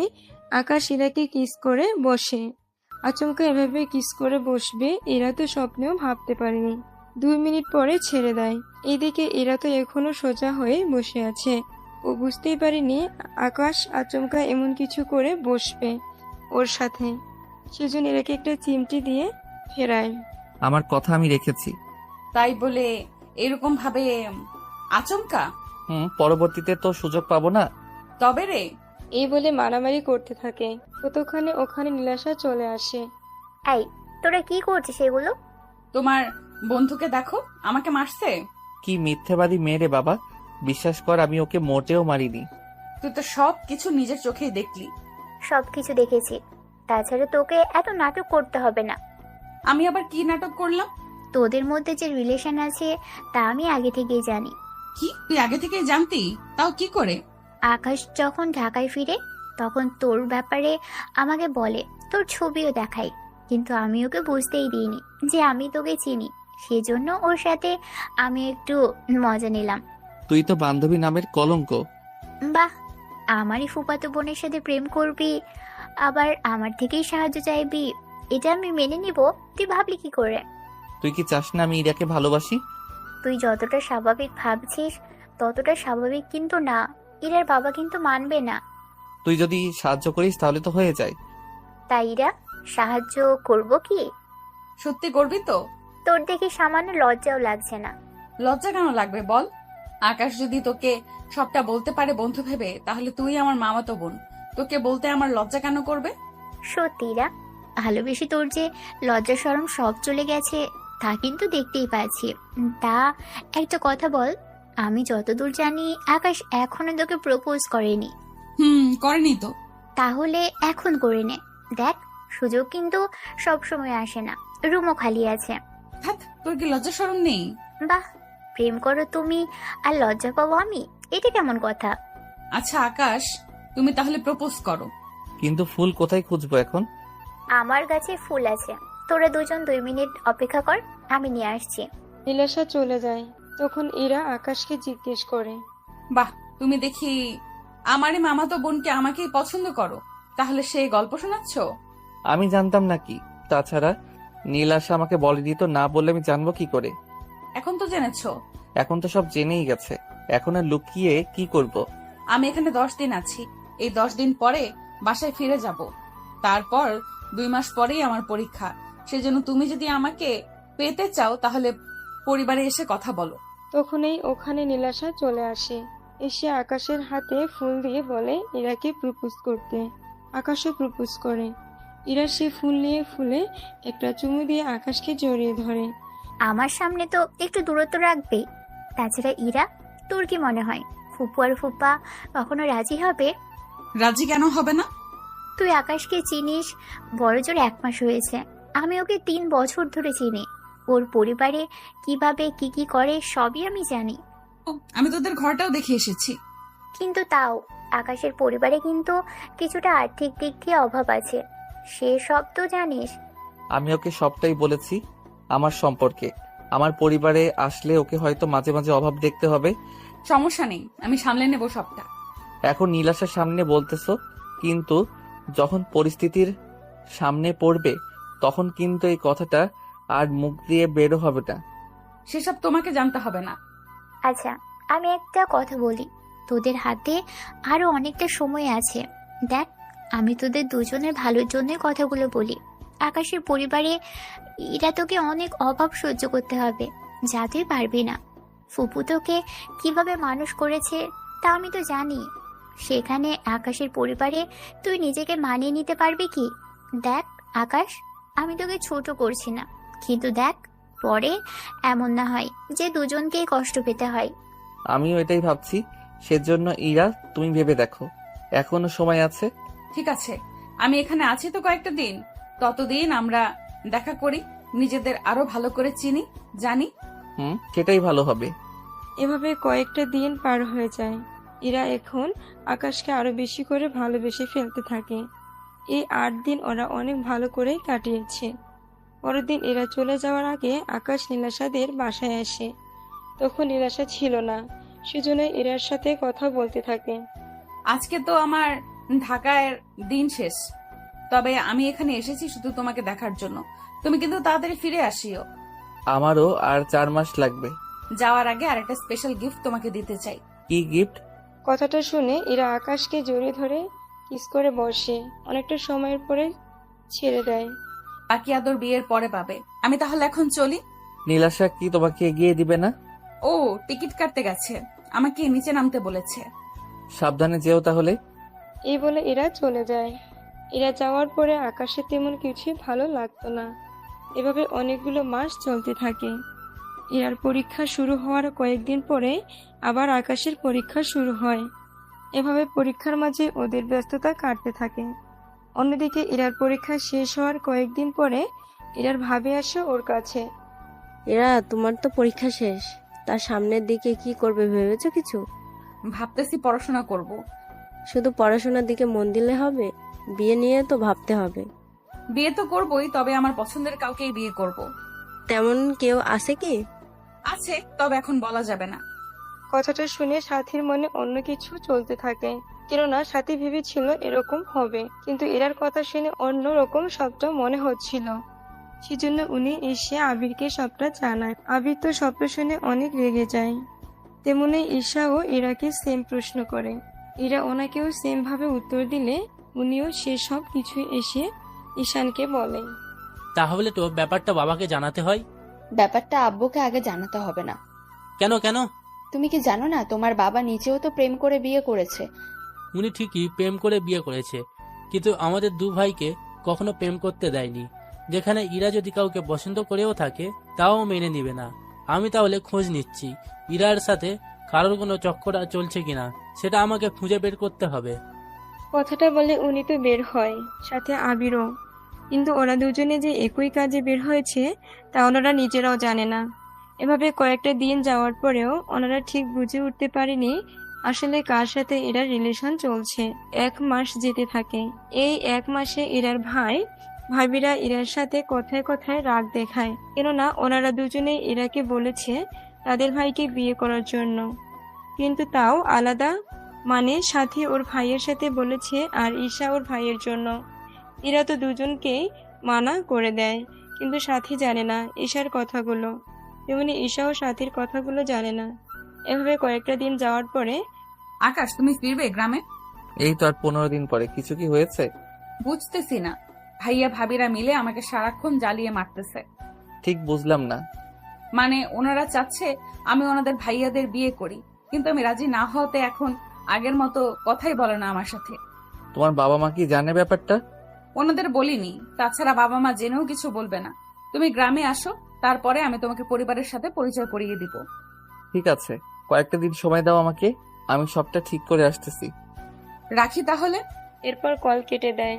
আকাশ ইরাকে কিস করে বসে। আচমকা এভাবে কিস করে বসবে এরা তো স্বপ্নেও ভাবতে পারেনি। 2 মিনিট পরে ছেড়ে দেয়। এদিকে এরা তো এখনো সোজা হয়ে বসে আছে। ও বুঝতেই পারেনি আকাশ আচমকা এমন কিছু করে বসবে ওর সাথে। সেজন্য এরাকে একটা চিমটি দিয়ে ফেরায়। আমার কথা আমি রেখেছি। তাই বলে এরকম ভাবে আচমকা? পরবর্তীতে তো সুযোগ পাবো না। তবে রে। এই বলে মারামারি করতে থাকে। ততক্ষণে ওখানে নীলাশা চলে আসে। এই, তোরা কি করছিস এগুলো? তোমার বন্ধুকে দেখো, আমাকে মারছে। কি মিথ্যেবাদী মেয়ে রে বাবা, বিশ্বাস কর আমি ওকে মোটেও মারিনি। তুই তো সব কিছু নিজের চোখেই দেখলি। সবকিছু দেখেছি, তাছাড়া তোকে এত নাটক করতে হবে না। আমি আবার কি নাটক করলাম? তোদের মধ্যে যে রিলেশন আছে তা আমি আগে থেকেই জানি। কি তুই আগে থেকেই জানতি? তাও কি করে? আকাশ যখন ঢাকায় ফিরে তখন তোর ব্যাপারে আমাকে বলে, তোর ছবিও দেখাই, কিন্তু আমি ওকে বুঝতেই দিইনি যে আমি তোকে চিনি। সেজন্য ওর সাথে আমি একটু মজা নিলাম। তুই তো বান্ধবী নামের কলঙ্ক। বাহ, আমারই ফুফাতো বোনের সাথে প্রেম করবি, আবার আমার থেকেই সাহায্য চাইবি? এটা আমি মেনে নিব? তুই ভাবলি কি করে? তুই কি চাস না আমি ইরাকে ভালোবাসি? তুই যতটা স্বাভাবিক ভাবছিস ততটা স্বাভাবিক কিন্তু না। ইরার বাবা কিন্তু মানবে না। তুই যদি সাহায্য করিস তাহলে তো হয়ে যায়। তাই ইরা সাহায্য করব কি? সত্যি করবি তো? তোর দেখে সামান্য লজ্জাও লাগছে না। লজ্জা কেন লাগবে বল? আকাশ যদি তোকে সবটা বলতে পারে বন্ধু ভেবে, তাহলে তুই আমার মামাতো বোন, তোকে বলতে আমার লজ্জা কেন করবে? সত্যি ইরা, ভালোবেসে তোর যে লজ্জা শরম সব চলে গেছে তা কিন্তু দেখতেই পাচ্ছি। তা একটা কথা বল, আমি যতদূর জানি আকাশ এখনো তোকে প্রপোজ করেনি। করেনি তো। তাহলে এখন করে নে। দেখ, সুযোগ কিন্তু সব সময় আসে না, রুমও খালি আছে। তোর কি লজ্জা শরম নেই? বাহ, প্রেম করো তুমি আর লজ্জা পাবো আমি? এটা কেমন কথা? আচ্ছা আকাশ, তুমি তাহলে প্রপোজ করো। কিন্তু ফুল কোথায় খুঁজবো এখন? আমার কাছে ফুল আছে, তোরা দুজন 2 মিনিট অপেক্ষা কর, আমি নিয়ে আসছি। নীলাশা চলে যায়। তখন ইরা আকাশকে জিজ্ঞেস করে, বাহ, তুমি দেখি আমারই মামাতো বোনকে আমাকেই পছন্দ করো, তাহলে সেই গল্প শোনাচ্ছ? আমি জানতাম নাকি? তাছাড়া নীলাশা আমাকে বলেনি তো, না বললে আমি জানবো কি করে? এখন তো জেনেছো। এখন তো সব জেনেই গেছে, এখন আর লুকিয়ে কি করব? আমি এখানে 10 দিন আছি, এই 10 দিন পরে বাসায় ফিরে যাব। তারপর 2 মাস পরেই আমার পরীক্ষা। সেজন্য তুমি যদি আমাকে পেতে চাও তাহলে পরিবারে এসে কথা বলো। তখনই ওখানে নীলাশা চলে আসে। এসে আকাশের হাতে ফুল দিয়ে বলে ইরাকে প্রপোজ করতে। আকাশও প্রপোজ করে। ইরা সে ফুল নিয়ে ফুলে একটা চুমু দিয়ে আকাশকে জড়িয়ে ধরে। আমার সামনে তো একটু দূরত্ব রাখবে। তাছাড়া ইরা, তোর কি মনে হয় ফুপু আর ফুপা কখনো রাজি হবে? রাজি কেন হবে না? তুই আকাশকে চিনিস, বড়জোর 1 মাস হয়েছে। আমি ওকে 3 বছর ধরে চিনি। ওর পরিবারে কিভাবে কি কি করে সবই আমি জানি। আমি তোদের ঘরটাও দেখে এসেছি। কিন্তু তাও আকাশের পরিবারে কিন্তু কিছুটা আর্থিক দিক দিয়ে অভাব আছে, সে সব তো জানিস। আমি ওকে সবটাই বলেছি আমার সম্পর্কে। আমার পরিবারে আসলে ওকে হয়তো মাঝে মাঝে অভাব দেখতে হবে। সমস্যা নেই, আমি সামলে নেব সবটা। এখন নীলাশার সামনে বলতেছো, কিন্তু যখন পরিস্থিতির সামনে পড়বে তখন কিন্তু এই কথাটা আর মুখ দিয়ে বেরো হবে না। সেসব তোমাকে জানতে হবে না। আচ্ছা, আমি একটা কথা বলি, তোদের হাতে আরো অনেকটা সময় আছে। দেখ, আমি তোদের দুজনের ভালোর জন্য কথাগুলো বলি। আকাশের পরিবারে এরা তোকে অনেক অভাব সহ্য করতে হবে, যা তুই পারবি না। ফুপু তোকে কিভাবে মানুষ করেছে তা আমি তো জানি। সেখানে আকাশের পরিবারে তুই নিজেকে মানিয়ে নিতে পারবি কি? দেখ আকাশ, আমি তোকে ছোট করছি না, কিন্তু দেখ পরে এমন না হয় যে দুজনকেই কষ্ট পেতে হয়। আমিও এটাই ভাবছি, সেজন্য ইরা তুমি ভেবে দেখো, এখনো সময় আছে। ঠিক আছে, আমি এখানে আছি তো কয়েকটা দিন, ততদিন আমরা দেখা করি, নিজেদের আরো ভালো করে চিনি, জানি। সেটাই ভালো হবে। এভাবে কয়েকটা দিন পার হয়ে যায়। এরা এখন আকাশকে আরো বেশি করে ভালোবেসে ফেলতে থাকে। এই 8 দিন ওরা অনেক ভালো করে কাটিয়েছে। পরের দিন এরা চলে যাওয়ার আগে আকাশ নীলাশাদের বাসায় আসে। তখন নীলাশা ছিল না, সেজন্য এরার সাথে কথা বলতে থাকে। আজকে তো আমার ঢাকায় দিন শেষ, তবে আমি এখানে এসেছি শুধু তোমাকে দেখার জন্য। তুমি কিন্তু তাড়াতাড়ি ফিরে আসিও। আমারও আর 4 মাস লাগবে। যাওয়ার আগে আরেকটা স্পেশাল গিফট তোমাকে দিতে চাই। কি গিফট? কথাটা শুনে এরা আকাশকে জড়িয়ে ধরে কিস করে বসে। অনেকটা সময়ের পরে ছেড়ে দেয়। বাকি আদর বিয়ের পরে পাবে। আমি তাহলে এখন চলি। নীলাশা কি তোমাকে এগিয়ে দিবে না? ও টিকিট কাটতে গেছে, আমাকে নিচে নামতে বলেছে। সাবধানে যেও তাহলে। এই বলে এরা চলে যায়। এরা যাওয়ার পরে আকাশে তেমন কিছুই ভালো লাগতো না। এভাবে অনেকগুলো মাস চলতে থাকে। এরার পরীক্ষা শুরু হওয়ার কয়েকদিন পরে আবার আকাশের পরীক্ষা শুরু হয়। এভাবে পরীক্ষার মাঝে ওদের ব্যস্ততা কাটতে থাকে। অন্যদিকে এরার পরীক্ষা শেষ হওয়ার কয়েকদিন পরে এরার ভাবে আসে ওর কাছে। এরা, তোমার তো পরীক্ষা শেষ, তার সামনের দিকে কি করবে ভেবেছো কিছু? ভাবতেছি পড়াশোনা করব। শুধু পড়াশোনার দিকে মন দিলে হবে? বিয়ে নিয়ে তো ভাবতে হবে। বিয়ে তো করবই, তবে আমার পছন্দের কাউকেই বিয়ে করব। তেমন কেউ আছে কি? আছে, তবে এখন বলা যাবে না। কথাটা শুনে সাথীর মনে অন্য কিছু চলতে থাকে। কেননা সাথী ভেবেছিল এরকম হবে, কিন্তু এরার কথা শুনে অন্য রকম সবটা মনে হচ্ছিল। সেজন্য উনি এসে আবিরকে সবটা জানায়। আবির তো সবটা শুনে অনেক রেগে যায়। তেমনি ঈশাও ইরাকে সেম প্রশ্ন করে। ইরা ওনাকেও সেম ভাবে উত্তর দিলে উনিও সে সব কিছু এসে ঈশানকে বলে। তাহলে তো ব্যাপারটা বাবাকে জানাতে হয়। ব্যাপারটা আব্বুকে আগে জানাতে হবে না। কেন কেন? তুমি কি জানো না, তোমার বাবা নিজেও তো প্রেম করে বিয়ে করেছে। উনি ঠিকই প্রেম করে বিয়ে করেছে, কিন্তু আমাদের 2 ভাইকে কখনো প্রেম করতে দেয়নি। যেখানে ইরা যদি কাউকে পছন্দ করেও থাকে তাও মেনে নিবে না। আমি তাহলে খোঁজ নিচ্ছি ইরার সাথে কারোর কোনো চক্কর চলছে কিনা, সেটা আমাকে খুঁজে বের করতে হবে। কথাটা বলে উনি তো বের হয়, সাথে আবিরও। কিন্তু ওরা দুজনে যে একই কাজে বের হয়েছে তা ওনারা নিজেরাও জানে না। এভাবে কয়েকটা দিন যাওয়ার পরেও ওনারা ঠিক বুঝে উঠতে পারেনি আসলে কার সাথে এরা রিলেশন চলছে। 1 মাস যেতে থাকে। এই 1 মাসে এরার ভাবিরা ইরার সাথে কথায় কথায় রাগ দেখায়, কেননা ওনারা দুজনেই ইরাকে বলেছে তাদের ভাইকে বিয়ে করার জন্য, কিন্তু তাও আলাদা। মানে সাথী ওর ভাইয়ের সাথে বলেছে আর ঈশা ওর ভাইয়ের জন্য। এরা তো দুজনকেই মানা করে দেয়, কিন্তু সাথী জানে না ঈশার কথাগুলো, তেমনি ঈশাও সাথীর কথাগুলো জানে না। এভাবে কয়েকটা দিন যাওয়ার পরে আকাশ, তুমি ফিরবে গ্রামে? এই তো আর 15 দিন পরে। কিছু কি হয়েছে? বুঝতেছি না, ভাইয়া ভাবিরা মিলে আমাকে সারাক্ষণ জ্বালিয়ে মারতেছে। ঠিক বুঝলাম না। মানে ওনারা চাচ্ছে আমি ওনাদের ভাইয়াদের বিয়ে করি, কিন্তু আমি রাজি না হওয়াতে এখন আগের মতো কথাই বলে না আমার সাথে। তোমার বাবা মা কি জানে ব্যাপারটা? ওনাদের বলিনি, তাছাড়া বাবা মা জেনেও কিছু বলবে না। তুমি গ্রামে আসো, তারপরে আমি তোমাকে পরিবারের সাথে পরিচয় করিয়ে দিব। ঠিক আছে, কয়েকটা দিন সময় দাও আমাকে, আমি সবটা ঠিক করে আসতেছি। রাখি তাহলে। এরপর কল কেটে দেয়।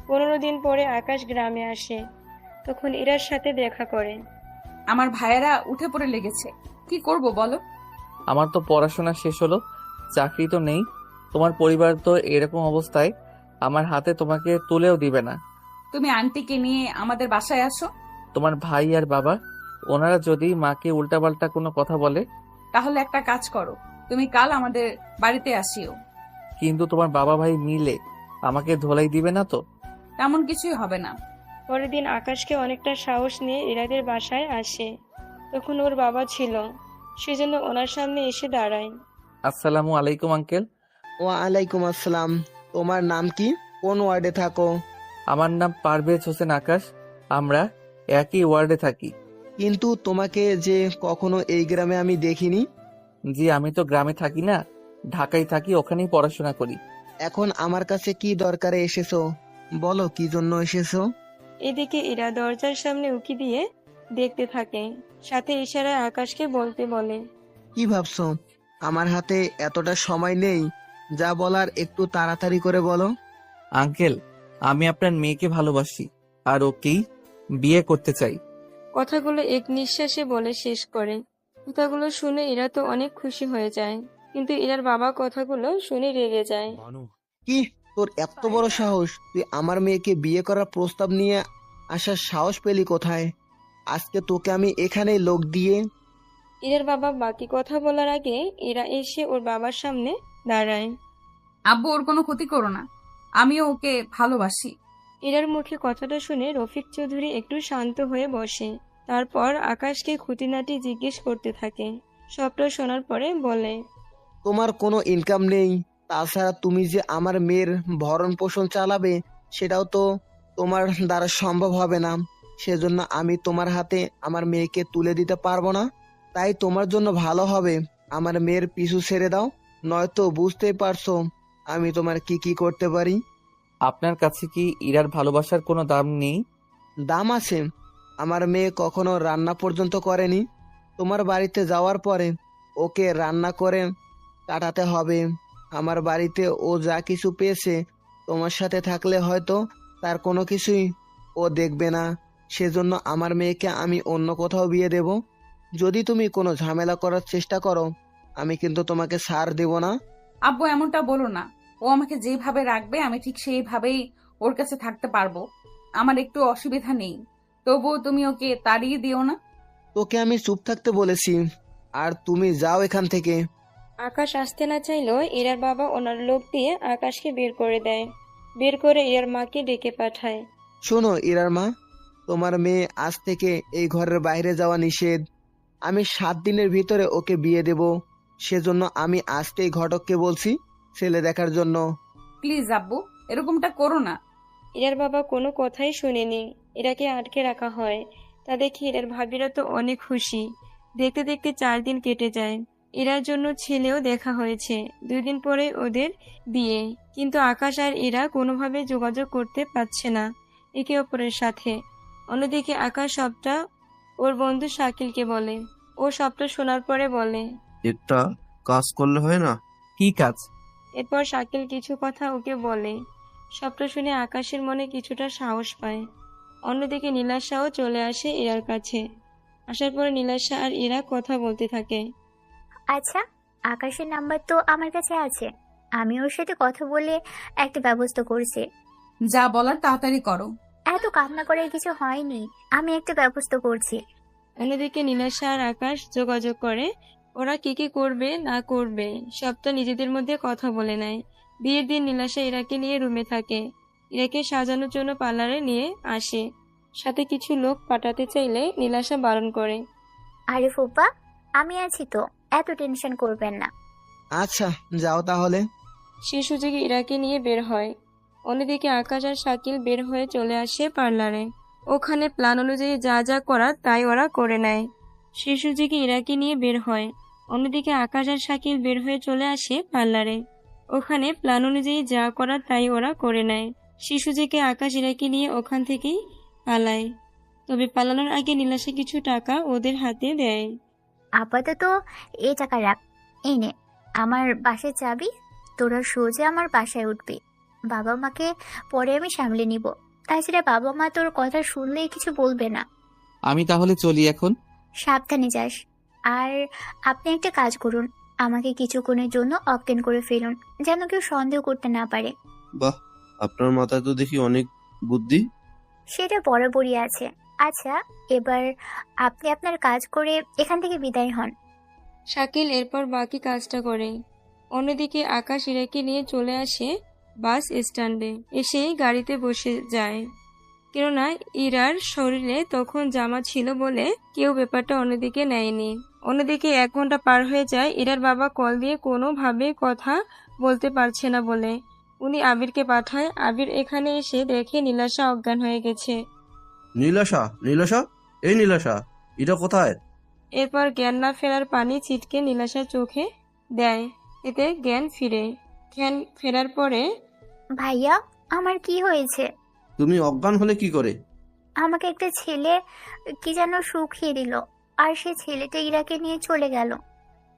15 দিন পরে আকাশ গ্রামে আসে। তখন ইরার সাথে দেখা করে। আমার ভাইয়েরা উঠে পড়ে লেগেছে, কি করব বলো? আমার তো পড়াশোনা শেষ হলো, চাকরি তো নেই। তোমার পরিবার তো এরকম অবস্থায় আমার হাতে তোমাকে তুলেও দিবে না। তুমি আন্টিকে নিয়ে আমাদের বাসায় আসো। তোমার ভাই আর বাবা, ওনারা যদি মাকে উল্টাপাল্টা কোনো কথা বলে? তাহলে একটা কাজ করো, তুমি কাল আমাদের বাড়িতে আসিও। কিন্তু তোমার বাবা ভাই মিলে আমাকে ধোলাই দিবে না তো? তেমন কিছুই হবে না। পরের দিন আকাশকে অনেকটা সাহস নিয়ে ইরাদের বাসায় আসে। তখন ওর বাবা ছিল, সেজন্য ওনার সামনে এসে দাঁড়ায়। আসসালামু আলাইকুম আঙ্কেল। ওয়ালাইকুম আসসালাম। তোমার নাম কি? কোন ওয়ার্ডে থাকো? আমার নাম পারভেজ হোসেন আকাশ, আমরা একই ওয়ার্ডে থাকি। কিন্তু তোমাকে যে কখনো এই গ্রামে আমি দেখিনি। জি, আমি তো গ্রামে থাকি না, ঢাকায় থাকি, ওখানেই পড়াশোনা করি। এখন আমার কাছে কি দরকারে এসেছো? বলো কি জন্য এসেছো? এদিকে ইরা দরজার সামনে উকি দিয়ে দেখতে থাকে, সাথে ইশারায় আকাশকে বলতে বলে। কি ভাবছো? আমার হাতে এতটা সময় নেই, যা বলার একটু তাড়াতাড়ি করে বলো। আঙ্কেল, আমি আপনার মেয়েকে ভালোবাসি আর ওকেই বিয়ে করতে চাই। কথাগুলো এক নিঃশ্বাসে বলে শেষ করে। কথাগুলো শুনে ইরা তো অনেক খুশি হয়ে যায়, কিন্তু ইরার বাবা কথাগুলো শুনে রেগে যায়। কি, তোর এত বড় সাহস? তুই আমার মেয়েকে বিয়ে করার প্রস্তাব নিয়ে আসার সাহস পেলি কোথায়? আজকে তোকে আমি এখানেই লোক দিয়ে। ইরার বাবা বাকি কথা বলার আগে ইরা এসে ওর বাবার সামনে দাঁড়ায়। আব্বু, ওর কোনো ক্ষতি করো না, আমিও ওকে ভালোবাসি। ইরার মুখে কথাটা শুনে রফিক চৌধুরী একটু শান্ত হয়ে বসে। তারপর আকাশকে খুঁটিনাটি জিজ্ঞেস করতে থাকে। সবটা শোনার পরে বলে, তোমার কোনো ইনকাম নেই, তাছাড়া তুমি যে আমার মেয়ের ভরণ পোষণ চালাবে সেটাও তো তোমার দ্বারা সম্ভব হবে না। সেজন্য আমি তোমার হাতে আমার মেয়েকে তুলে দিতে পারবো না। তাই তোমার জন্য ভালো হবে আমার মেয়ের পিছু ছেড়ে দাও, নয়তো বুঝতেই পারছো আমি তোমার কি কি করতে পারি। আপনার কাছে কি ইরার ভালোবাসার কোনো দাম নেই? দাম আছে। আমার মেয়ে কখনো রান্না পর্যন্ত করেনি। তোমার বাড়িতে যাওয়ার পরে ওকে রান্না করে কাটাতে হবে। আমার বাড়িতে ও যা কিছু পেয়েছে, তোমার সাথে থাকলে হয়তো তার কোনো কিছুই ও দেখবে না। সেজন্য আমার মেয়েকে আমি অন্য কোথাও বিয়ে দেব। যদি তুমি কোনো ঝামেলা করার চেষ্টা করো, আমি কিন্তু তোমাকে ছাড় দেব না। আব্বু, এমনটা বলো না। ও আমাকে যেভাবে রাখবে আমি ঠিক সেইভাবেই ওর কাছে থাকতে পারবো। আমার একটু অসুবিধা নেই, তবুও তুমি ওকে তাড়িয়ে দিও না। তোকে আমি চুপ থাকতে বলেছি, আর তুমি যাও এখান থেকে। আকাশ আসতে না চাইলেও ইরার বাবা ওনার লোক দিয়ে আকাশকে বের করে দেয়। বের করে ইরার মাকে ডেকে পাঠায়। শোনো ইরার মা, তোমার মেয়ে আজ থেকে এই ঘরের বাইরে যাওয়া নিষেধ। আমি 7 দিনের ভিতরে ওকে বিয়ে দেব। সেজন্য আমি আজকেই ঘটককে বলছি ছেলে দেখার জন্য। প্লিজ আব্বু, এরকমটা করো না। ইরার বাবা কোনো কথাই শুনেনি। ইরাকে আটকে রাখা হয়। তা দেখে ইরার ভাবিরা তো অনেক খুশি। দেখতে দেখতে 4 দিন কেটে যায়। ইরার জন্য ছেলেও দেখা হয়েছে। 2 দিন পরে ওদের বিয়ে। কিন্তু আকাশ আর ইরা কোনোভাবে যোগাযোগ করতে পারছে না একে অপরের সাথে। অন্যদিকে আকাশ সবটা ওর বন্ধু শাকিলকে বলে। ও সবটা শোনার পরে বলে, একটা কাজ করলে হয় না? কি কাজ? এরপর শাকিল কিছু কথা ওকে বলে। সবটা শুনে আকাশের মনে কিছুটা সাহস পায়। অন্যদিকে নীলাশাও চলে আসে ইরার কাছে। আসার পরে নীলাশা আর ইরা কথা বলতে থাকে। আচ্ছা, আকাশের নাম্বার তো আমার কাছে আছে, আমি ওর সাথে কথা বলে একটা ব্যবস্থা করছি। যা বলার তাড়াতাড়ি করো। এত কান্না করার কিছু হয়নি, আমি একটা ব্যবস্থা করছি। অন্যদিকে নীলাশা আর আকাশ যোগাযোগ করে। ওরা কি কি করবে না করবে সবটা নিজেদের মধ্যে কথা বলে নেয়। বিয়ের দিন নীলাশা ইরাকে নিয়ে রুমে থাকে। ইরাকে সাজানোর জন্য পার্লারে নিয়ে আসে। সাথে কিছু লোক পাঠাতে চাইলে নীলাশা বারণ করে। আরে ফুপা, আমি আছি তো, এত টেনশন করবেন না। আচ্ছা, যাও তাহলে। সে সুযোগে ইরাকে নিয়ে বের হয়। অন্যদিকে আকাশ আর শাকিল বের হয়ে চলে আসে পার্লারে। ওখানে প্ল্যান অনুযায়ী যা যা করার তাই ওরা করে নেয়। সে সুযোগে ইরাকে নিয়ে বের হয়। অন্যদিকে আকাশ আর শাকিল বের হয়ে চলে আসে পার্লারে। ওখানে প্ল্যান অনুযায়ী যা করার তাই ওরা করে নেয়। সে সুযোগে আকাশ ইরাকে নিয়ে ওখান থেকেই পালায়। তবে পালানোর আগে নীলাশা কিছু টাকা ওদের হাতে দেয়। আপাতত এই টাকা রাখ, এই নে আমার বাসের চাবি, তোরা সোজা আমার বাসায় উঠবি। বাবা মাকে পরে আমি সামলে নিব। তাছাড়া বাবা মা তোর কথা শুনলেই কিছু বলবে না। আমি তাহলে চলি এখন। সাবধানে যাস। আর আপনি একটা কাজ করুন, আমাকে কিছুক্ষণের জন্য অজ্ঞান করে ফেলুন, যেন কেউ সন্দেহ করতে না পারে। বাহ, আপনার মাথায় তো দেখি অনেক বুদ্ধি। সেটা বরাবরই আছে। আচ্ছা, এবার আপনি আপনার কাজ করে এখান থেকে বিদায় হন। শাকিল এরপর বাকি কাজটা করে। অন্যদিকে আকাশ ইরাকে নিয়ে চলে আসে বাস স্ট্যান্ডে। এসে গাড়িতে বসে যায়, কেননা ইরার শরীরে তখন জামা ছিল বলে কেউ ব্যাপারটা অন্যদিকে নেয়নি। অন্যদিকে 1 ঘন্টা পার হয়ে যায়। ইরার বাবা কল দিয়ে কোনোভাবে কথা বলতে পারছে না বলে উনি আবিরকে পাঠায়। আবির এখানে এসে দেখে নীলাশা অজ্ঞান হয়ে গেছে। নীলাশা, নীলাশা, এই নীলাশা, এটা কোথায়? এরপর জ্ঞান না ফেরার পানি ছিটকে নীলাশার চোখে দেয়, এতে জ্ঞান ফিরে। জ্ঞান ফেরার পরে, ভাইয়া, আমার কি হয়েছে? তুমি অজ্ঞান হলে কি করে? আমাকে একটা ছেলে কি যেন শুকিয়ে দিল, আর সে ছেলেটা ইরাকে নিয়ে চলে গেল।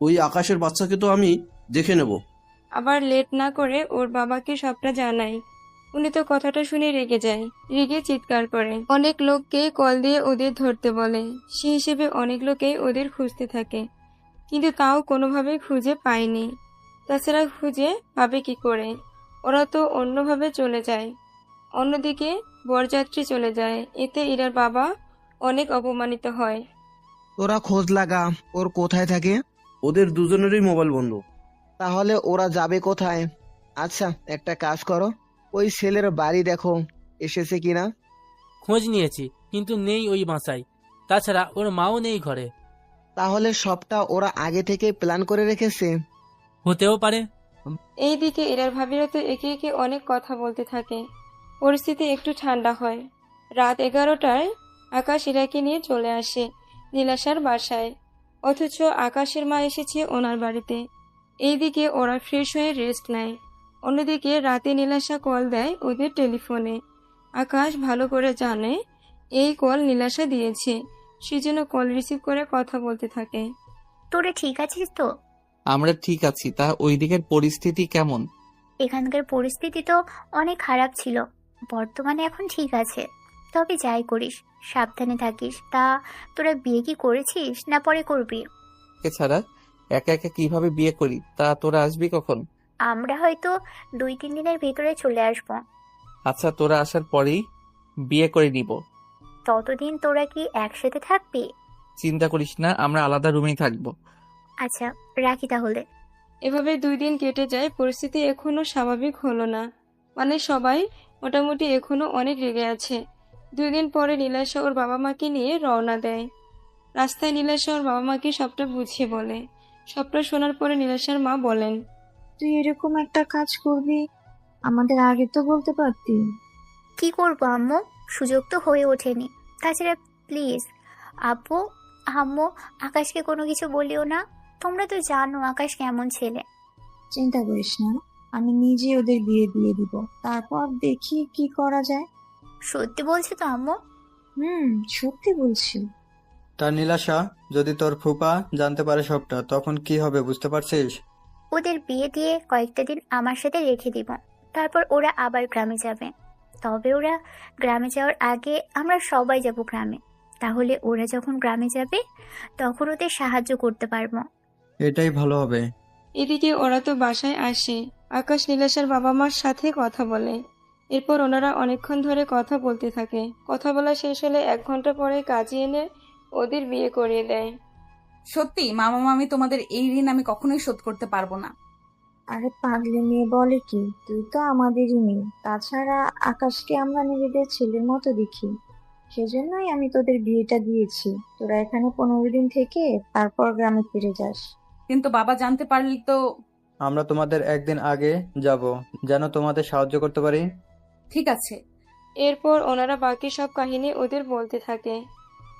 ওই আকাশের বাচ্চাকে তো আমি দেখে নেব। আবার লেট না করে ওর বাবাকে সবটা জানায়। উনি তো কথাটা শুনে রেগে যায়, রেগে চিৎকার করে। অনেক লোককে কল দিয়ে ওদের ধরতে বলে। সে হিসেবে অনেক লোকেই ওদের খুঁজতে থাকে, কিন্তু তাও কোনোভাবে খুঁজে পায়নি। তাছাড়া খুঁজে পাবে কি করে? ওরা তো অন্যভাবে চলে যায়। অন্যদিকে বরযাত্রী চলে যায়, এতে ইরার বাবা অনেক অপমানিত হয়। তোরা খোঁজ লাগা ওর কোথায় থাকে। ওদের দুজনেরই মোবাইল বন্ধ। তাহলে ওরা যাবে কোথায়? আচ্ছা, একটা কাজ করো, ওই ছেলের বাড়ি দেখো এসেছে কিনা। খোঁজ নিয়েছি, কিন্তু নেই ওই বাসায়। তাছাড়া ওর মাও নেই ঘরে। তাহলে সবটা ওরা আগে থেকে প্ল্যান করে রেখেছে। হতেও পারে। এইদিকে ইরার ভাবিরা তো একে একে অনেক কথা বলতে থাকে। পরিস্থিতি একটু ঠান্ডা হয়। রাত 11টায় আকাশ ইরাকে নিয়ে চলে আসে নীলাশার বাসায়, অথচ আকাশের মা এসেছে ওনার বাড়িতে। এইদিকে ওরা ফ্রেশ হয়ে রেস্ট নেয়। অন্যদিকে রাতে নীলাশা কল দেয় ওদের টেলিফোনে। আকাশ ভালো করে জানে এই কল নীলাশা দিয়েছে, সেজন্য কল রিসিভ করে কথা বলতে থাকে। তোরা ঠিক আছিস তো? আমরা ঠিক আছি। তা ওই দিকের পরিস্থিতি কেমন? এখানকার পরিস্থিতি তো অনেক খারাপ ছিল, বর্তমানে এখন ঠিক আছে। তবে যাই করিস সাবধানে থাকিস। তা তোরা বিয়ে কি করেছিস না পরে করবি? এছাড়া একা একা কিভাবে বিয়ে করি? তা তোরা আসবি কখন? আমরা হয়তো 2-3 দিনের ভেতরে চলে আসব। আচ্ছা, তোরা আসার পরেই বিয়ে করে নিব। ততদিন তোরা কি একসাথে থাকবি? চিন্তা করিস না, আমরা আলাদা রুমেই থাকবো। আচ্ছা, রাখি তাহলে। এভাবে 2 দিন কেটে যায়। পরিস্থিতি এখনো স্বাভাবিক হলো না, মানে সবাই মোটামুটি এখনো অনেক রেগে আছে। 2 দিন পরে নীলাশা ওর বাবা মাকে নিয়ে রওনা দেয়। রাস্তায় নীলাশা ওর বাবা মাকে সবটা বুঝিয়ে বলে। সবটা শোনার পরে নীলাশার মা বলেন, তুই এরকম একটা কাজ করবি, আমাদের আগে তো বলতে পারতি। কি করবো আম্মু, সুযোগ তো হয়ে ওঠেনি। তাছাড়া প্লিজ আব্বু আম্মু, আকাশকে কোনো কিছু বলিও না। তোমরা তো জানো আকাশ কেমন ছেলে। চিন্তা করিস না, আমি নিজে ওদের বিয়ে দিয়ে দিব, তারপর দেখি কি করা যায়। সত্যি বলছো তো আম্মু? সত্যি বলছি। তার নীলাশা, যদি তোর ফুপা জানতে পারে সবটা, তখন কি হবে বুঝতে পারছিস? ওদের বিয়ে দিয়ে কয়েকটা দিন আমার সাথে রেখে দিব, তারপর ওরা আবার গ্রামে যাবে। তবে ওরা গ্রামে যাওয়ার আগে আমরা সবাই যাব গ্রামে। তাহলে ওরা যখন গ্রামে যাবে তখন ওদের সাহায্য করতে পারবো। এটাই ভালো হবে। এদিকে ওরা তো বাসায় আসে। আকাশ নীলাশার বাবা মার সাথে কথা বলে। এরপর ওনারা অনেকক্ষণ ধরে কথা বলতে থাকে। কথা বলা শেষ হলে 1 ঘন্টা পরে কাজী এনে ওদের বিয়ে করিয়ে দেয়। সত্যি মামা মামি, তোমাদের এই ঋণ আমি কখনোই শোধ করতে পারবো না। আরে পাগলি মেয়ে বলে কি, তুই তো আমাদেরই মেয়ে। তাছাড়া আকাশকে আমরা নিজেদের ছেলের মতো দেখি, সেজন্যই আমি তোদের বিয়েটা দিয়েছি। তোরা এখানে 15 দিন থেকে তারপর গ্রামে ফিরে যাস। কিন্তু বাবা জানতে পারলি তো? আমরা তোমাদের 1 দিন আগে যাব, যেন তোমাদের সাহায্য করতে পারি। ঠিক আছে। এরপর ওনারা বাকি সব কাহিনী ওদের বলতে থাকে।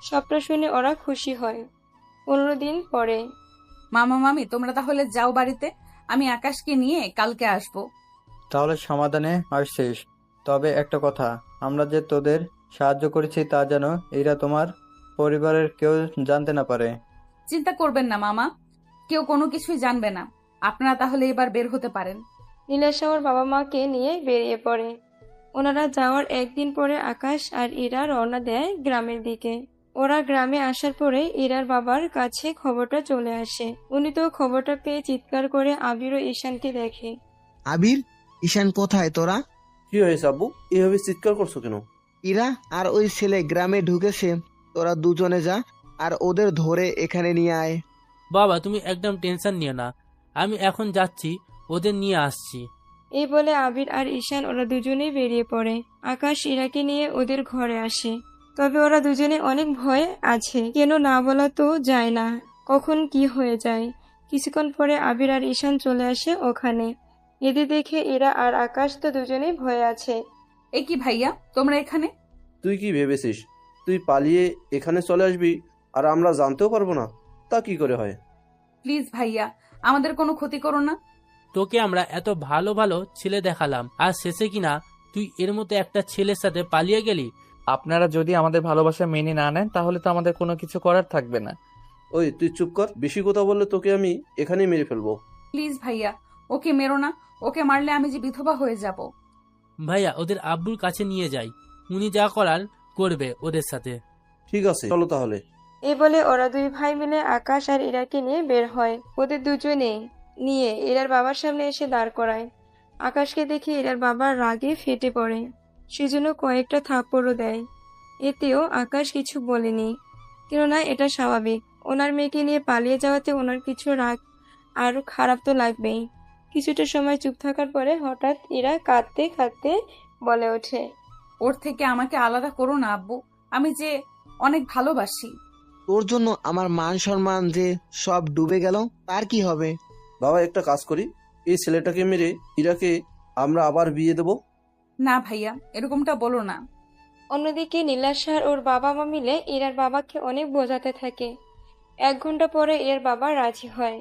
সবটা শুনে ওরা খুশি হয়। 15 দিন পরে, মামা মামি, তোমরা তাহলে যাও বাড়িতে, আমি আকাশকে নিয়ে কালকে আসবো। তাহলে সমাধানে আসছিস। তবে একটা কথা, আমরা যে তোদের সাহায্য করেছি তা যেন এরা তোমার পরিবারের কেউ জানতে না পারে। চিন্তা করবেন না মামা, কেউ কোনো কিছুই জানবে না। আপনারা তাহলে এবার বের হতে পারেন। নীলাশা ওর বাবা মাকে নিয়ে বেরিয়ে পড়ে। ওনারা যাওয়ার একদিন পরে আকাশ আর ইরা রওনা দেয় গ্রামের দিকে। ওরা গ্রামে আসার পরে ইরার বাবার কাছে খবরটা চলে আসে। উনি তো খবরটা পেয়ে চিৎকার করে আবির ও ঈশানকে দেখে। আবির, ঈশান কোথায় তোরা? কি হয়েছে আব্বু, এভাবে চিৎকার করছো কেন? ইরা আর ওই ছেলে গ্রামে ঢুকেছে, তোরা দুজনে যা আর ওদের ধরে এখানে নিয়ে আয়। বাবা তুমি একদম টেনশন নিও না, আমি এখন যাচ্ছি, ওদের নিয়ে আসছি। এই বলে আবির আর ঈশান ওরা দুজনেই বেরিয়ে পড়ে। আকাশ ইরাকে নিয়ে ওদের ঘরে আসে। তবে ওরা দুজনে অনেক ভয় আছে, কেন না বলা তো যায় না, কখন কি হয়ে যায়। কিছুক্ষণ পরে আবির আর ঈশান চলে আসে ওখানে। এদের দেখে ইরা আর আকাশ তো দুজনেই ভয়ে আছে। এ কি ভাইয়া, তোমরা এখানে? তুই কি ভেবেছিস তুই পালিয়ে এখানে চলে আসবি আর আমরা জানতেও পারবো না? তা কি করে হয়? প্লিজ ভাইয়া, আমাদের কোনো ক্ষতি করো না। তোকে আমরা এত ভালো ভালো ছেলে দেখালাম, আর শেষে কিনা তুই এর মতো একটা ছেলের সাথে পালিয়ে গেলি। আপনারা যদি আমাদের ভালোবাসা মেনে না নেন তাহলে তো আমাদের কোনো কিছু করার থাকবে না। ওই তুই চুপ কর, বেশি কথা বললে তোকে আমি এখানেই মেরে ফেলবো। প্লিজ ভাইয়া, ওকে মেরো না, ওকে মারলে আমি যে বিধবা হয়ে যাব। ভাইয়া ওদের আব্বুর কাছে নিয়ে যাই, উনি যা করার করবে ওদের সাথে। ঠিক আছে চলো তাহলে। এই বলে ওরা দুই ভাই মিলে আকাশ আর ইরাকে নিয়ে বের হয়। ওদের দুজনে নিয়ে ইরার বাবার সামনে এসে দাঁড় করায়। আকাশকে দেখে ইরার বাবার রাগে ফেটে পড়ে, সেজন্য কয়েকটা থাপ্পড়ও দেয়। এতেও আকাশ কিছু বলেনি, কেননা এটা স্বাভাবিক। ওনার মেয়েকে নিয়ে পালিয়ে যাওয়াতে ওনার কিছু রাগ আর খারাপ তো লাগবেই। কিছুটা সময় চুপ থাকার পরে হঠাৎ ইরা কাঁদতে কাঁদতে বলে ওঠে, ওর থেকে আমাকে আলাদা করো না আব্বু, আমি যে অনেক ভালোবাসি। তোর জন্য আমার মান সম্মান যে সব ডুবে গেল, তার কি হবে? বাবা একটা কাজ করি, এই ছেলেটাকে মেরে ইরাকে আমরা আবার বিয়ে দেব। না ভাইয়া, এরকমটা বলো না। অন্যদিকে নীলাশার ওর বাবা মা মিলে ইরার বাবাকে অনেক বোঝাতে থাকে। 1 ঘন্টা পরে এর বাবা রাজি হয়।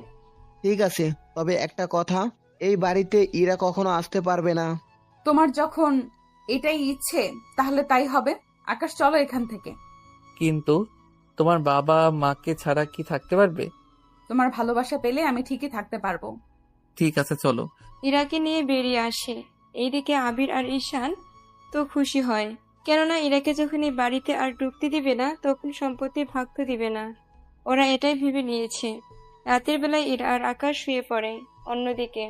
ঠিক আছে, তবে একটা কথা, এই বাড়িতে ইরা কখনো আসতে পারবে না। তোমার যখন এটাই ইচ্ছে তাহলে তাই হবে। আকাশ চলো এখান থেকে। কিন্তু তোমার বাবা মাকে ছাড়া কি থাকতে পারবে? তোমার ভালোবাসা পেলে আমি ঠিকই থাকতে পারবো। ঠিক আছে চলো। ইরাকে নিয়ে বেরিয়ে আসে। এইদিকে আবির আর ঈশান তো খুশি হয়, কেননা ইরাকে যখন এই বাড়িতে আর ঢুকতে দিবে না তখন সম্পত্তি ভাগ তো দিবে না। ওরা এটাই ভেবে নিয়েছে। রাতের বেলায় ইরা আর আকাশ শুয়ে পড়ে। অন্যদিকে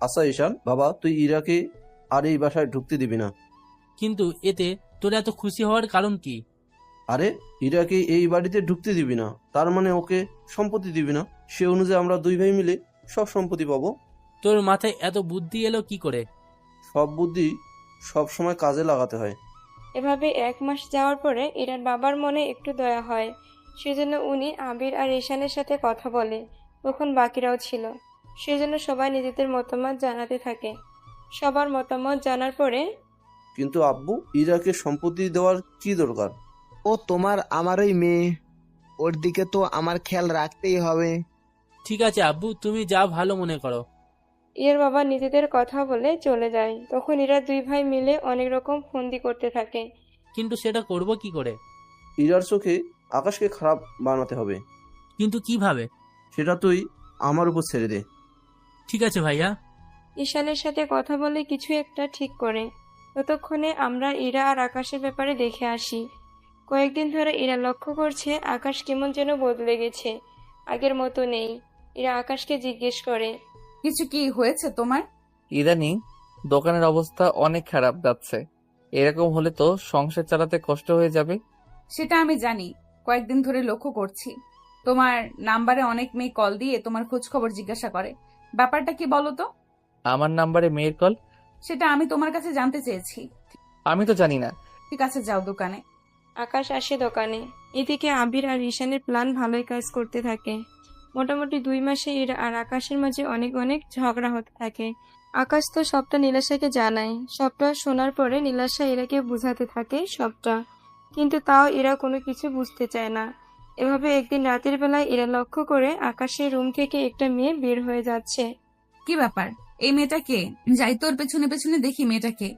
আচ্ছা ঈশান, বাবা তুই ইরাকে আর এই বাসায় ঢুকতে দিবি না। কিন্তু এতে তোর এত খুশি হওয়ার কারণ কি? আরে ইরাকে এই বাড়িতে ঢুকতে দিবি না তার মানে ওকে সম্পত্তি দিবি না, সে অনুযায়ী আমরা দুই ভাই মিলে সব সম্পত্তি পাবো। তোর মাথায় এত বুদ্ধি এলো কি করে? সব বুদ্ধি সব সময় কাজে লাগাতে হয়। এভাবে 1 মাস যাওয়ার পরে ইরার বাবার মনে একটু দয়া হয়, সেজন্য উনি আবির আর ঈশানের সাথে কথা বলে। তখন বাকিরাও ছিল, সেজন্য সবাই নিজেদের মতামত জানাতে থাকে। সবার মতামত জানার পরে কিন্তু আব্বু, ইরাকে সম্পত্তি দেওয়ার কি দরকার? ও তোমার আমারই মেয়ে, ওর দিকে তো আমার খেয়াল রাখতেই হবে। ঠিক আছে আব্বু, তুমি যা ভালো মনে করো। এর বাবা নিজেদের কথা বলে চলে যায়। তখন এরা দুই ভাই মিলে অনেক রকম ফন্দি করতে থাকে। কিন্তু সেটা করব কি করে? ইরার চোখে আকাশকে খারাপ বানাতে হবে। কিন্তু কিভাবে? সেটা তুই আমার উপর ছেড়ে দে। ঠিক আছে ভাইয়া। ঈশানের সাথে কথা বলে কিছু একটা ঠিক করে। ততক্ষণে আমরা ইরা আর আকাশের ব্যাপারে দেখে আসি। কয়েকদিন ধরে ইরা লক্ষ্য করছে আকাশ কেমন যেন বদলে গেছে, আগের মতো নেই। ইরা আকাশকে জিজ্ঞেস করে, কিছু কি হয়েছে তোমার? ইদানিং দোকানের অবস্থা অনেক খারাপ যাচ্ছে, এরকম হলে তো সংসার চালাতে কষ্ট হয়ে যাবে। সেটা আমি জানি, কয়েকদিন ধরে লক্ষ্য করছি। তোমার নাম্বারে অনেক মেয়ে কল দিয়ে তোমার খোঁজ খবর জিজ্ঞাসা করে, ব্যাপারটা কি বলো তো? আমার নাম্বারে মেয়ের কল? সেটা আমি তোমার কাছে জানতে চেয়েছি। আমি তো জানি না। ঠিক আছে, যাও দোকানে। আকাশ আসে দোকানে। এদিকে আবির আর ঈশানের প্ল্যান ভালোই কাজ করতে থাকে। মোটামুটি 2 মাসে ইরা আর আকাশের মাঝে অনেক অনেক ঝগড়া হতে থাকে। আকাশ তো সবটা নীলাশাকে জানায়। সবটা শোনার পরে নীলাশা ইরাকে বুঝাতে থাকে সবটা, কিন্তু তাও ইরা কোনো কিছু বুঝতে চায় না। এভাবে একদিন রাতের বেলায় ইরা লক্ষ্য করে আকাশের রুম থেকে একটা মেয়ে বের হয়ে যাচ্ছে। কি ব্যাপার, এই মেয়েটা কে? যাই তোর পেছনে পেছনে দেখি মেয়েটাকে।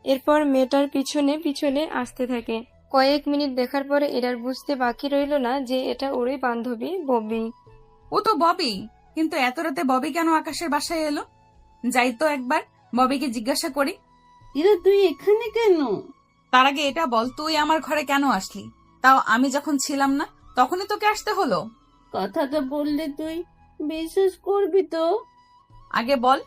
এরপর মেয়েটার পিছনে পিছনে আসতে থাকে। কয়েক মিনিট দেখার পরে ইরার বুঝতে বাকি রইল না যে এটা ওরই বান্ধবী ববি। ও তো ববি, কিন্তু এত রাতে ববি কেন আকাশের বাসায় এলো? যাই তো একবার ববিকে জিজ্ঞাসা করি। ইরা তুই এখানে কেন? তার আগে এটা বল, তুই আমার ঘরে কেন আসলি? তাও আমি যখন ছিলাম না তখনই তোকে আসতে হলো? কথাটা বললে তুই বিশ্বাস করবি তো? আগে বল।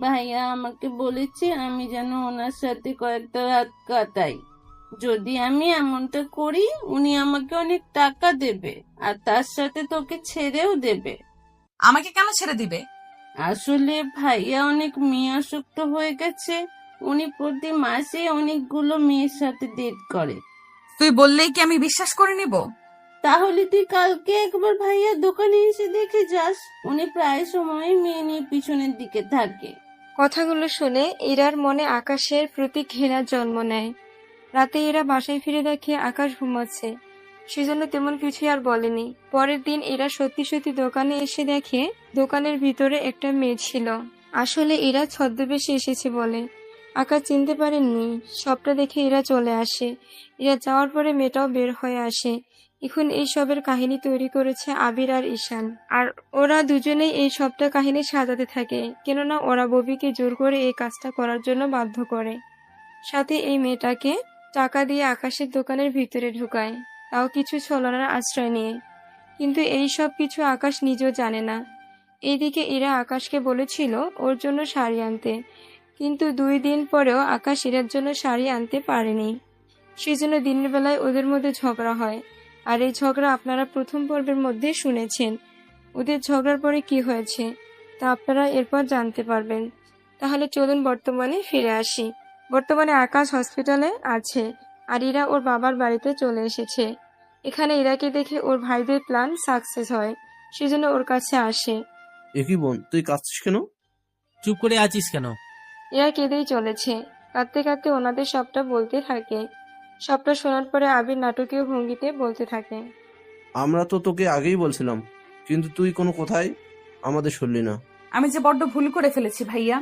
ভাইয়া আমাকে বলেছে আমি যেন ওনার সাথে কয়েকটা রাত কাটাই। যদি আমি এমনটা করি উনি আমাকে অনেক টাকা দেবে, আর তার সাথে তোকে ছেড়েও দেবে। আমাকে কেন ছেড়ে দিবে? আসলে ভাইয়া অনেক মেয়ে আসক্ত হয়ে গেছে। উনি প্রতি মাসে অনেকগুলো মেয়ের সাথে ডেট করে। তুই বললেই কি আমি বিশ্বাস করে নিব? তাহলে তুই কালকে একবার ভাইয়ার দোকানে এসে দেখে যাস। উনি প্রায় সময় মেয়ে নিয়ে পিছনের দিকে থাকে। কথাগুলো শুনে ইরার মনে আকাশের প্রতি ঘৃণার জন্ম নেয়। রাতে এরা বাসায় ফিরে দেখে আকাশ ঘুমাচ্ছে, সেজন্য তেমন কিছুই আর বলেনি। পরের দিন এরা সত্যি সত্যি দোকানে এসে দেখে দোকানের ভিতরে একটা মেয়ে ছিল। আসলে এরা ছদ্মবেশে এসেছে বলে আকাশ চিনতে পারেননি। সবটা দেখে এরা চলে আসে। এরা যাওয়ার পরে মেয়েটাও বের হয়ে আসে। এখন এই সবের কাহিনী তৈরি করেছে আবির আর ঈশান, আর ওরা দুজনেই এই সবটা কাহিনী সাজাতে থাকে, কেননা ওরা ববিকে জোর করে এই কাজটা করার জন্য বাধ্য করে। সাথে এই মেয়েটাকে টাকা দিয়ে আকাশের দোকানের ভিতরে ঢুকায়, তাও কিছু ছলনার আশ্রয় নিয়ে। কিন্তু এই সব কিছু আকাশ নিজেও জানে না। এইদিকে এরা আকাশকে বলেছিল ওর জন্য শাড়ি আনতে, কিন্তু 2 দিন পরেও আকাশ এরার জন্য শাড়ি আনতে পারেনি। সেজন্য দিনের বেলায় ওদের মধ্যে ঝগড়া হয়, আর এই ঝগড়া আপনারা প্রথম পর্বের মধ্যে শুনেছেন। ওদের ঝগড়ার পরে কি হয়েছে তা আপনারা এরপর জানতে পারবেন। তাহলে চলুন বর্তমানে ফিরে আসি। বর্তমানে আকাশ হসপিটালে আছে, আর ইরা ওর বাবার বাড়িতে চলে এসেছে। এখানে ইরাকে দেখে ওর ভাইদের প্ল্যান সাকসেস হয়, সেজন্য ওর কাছে আসে। একই বোন, তুই কাঁদছিস কেন? চুপ করে আছিস কেন? ইরা কেঁদেই চলেছে। কাঁদতে কাঁদতে ওনাদের সবটা বলতে থাকে। সবটা শোনার পরে আবির নাটকীয় ভঙ্গিতে বলতে থাকে। আমরা তো তোকে আগেই বলছিলাম, কিন্তু তুই কোনো কথাই আমাদের শুনলি না। আমি যে বড্ড ভুল করে ফেলেছি ভাইয়া।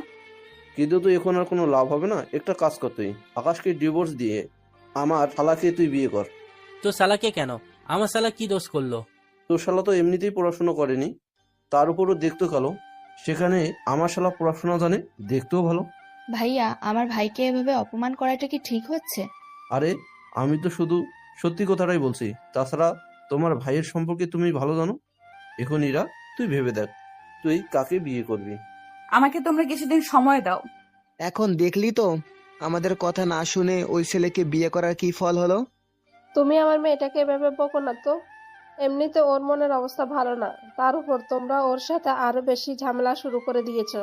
কিন্তু তুই এখন আর কোনো লাভ হবে না। একটা কাজ কর, তুই আকাশকে ডিভোর্স দিয়ে আমার শালাকে তুই বিয়ে কর। তো শালাকে কেন? আমার শালা কি দোষ করলো? তোর শালা তো এমনিতেই পড়াশোনা করেনি, তার উপরও দেখতে কালো। সেখানে আমার শালা পড়াশোনা জানে, দেখতেও ভালো। ভাইয়া, আমার ভাইকে এভাবে অপমান করাটা কি ঠিক হচ্ছে? আরে আমি তো শুধু সত্যি কথাটাই বলছি। তাছাড়া তোমার ভাইয়ের সম্পর্কে তুমি ভালো জানো। এখন ইরা, তুই ভেবে দেখ তুই কাকে বিয়ে করবি। আমাকে তোমরা কিছুদিন সময় দাও। এখন দেখলি তো আমাদের কথা না শুনে ওই ছেলেকে বিয়ে করার কি ফল হলো। তুমি আমার মেয়েটাকে এভাবে বকো না তো। এমনিতে ওর মনের অবস্থা ভালো না, তার উপর তোমরা ওর সাথে আরো বেশি ঝামেলা শুরু করে দিয়েছো।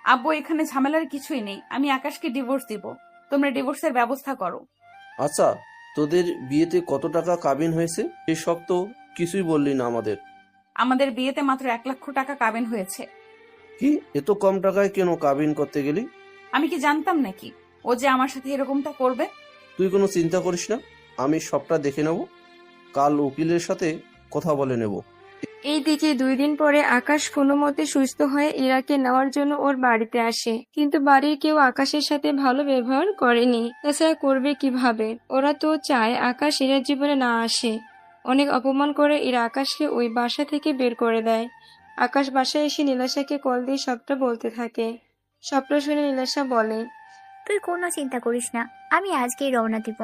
আব্বু, এখানে ঝামেলার কিছুই নেই। আমি আকাশকে ডিভোর্স দিব, তোমরা ডিভোর্সের ব্যবস্থা করো। আচ্ছা, তোদের বিয়েতে কত টাকা কাবিন হয়েছে এসব তো কিছুই বললি না আমাদের। আমাদের বিয়েতে মাত্র 1 লক্ষ টাকা কাবিন হয়েছে। কি এত কম টাকায় কেন কাবিন করতে গেলি? আমি কি জানতাম নাকি ও যে আমার সাথে এরকমটা করবে? তুই কোনো চিন্তা করিস না, আমি সবটা দেখে নেব। কাল উকিলের সাথে কথা বলে নেব। এইদিকে 2 দিন পরে আকাশ কোনো মতে সুস্থ হয়ে ইরাকে নেওয়ার জন্য ওর বাড়িতে আসে, কিন্তু বাড়ির কেউ আকাশের সাথে ভালো ব্যবহার করেনি। তাছাড়া করবে কিভাবে? ওরা তো চায় আকাশ ইরার জীবনে না আসে। অনেক অপমান করে ইরা আকাশকে ওই বাসা থেকে বের করে দেয়। আকাশ বাসায় এসে নীলাশাকে কল দিয়ে সবটা বলতে থাকে। সবটা শুনে নীলাশা বলে, তুই কোনো চিন্তা করিস না, আমি আজকেই রওনা দিব।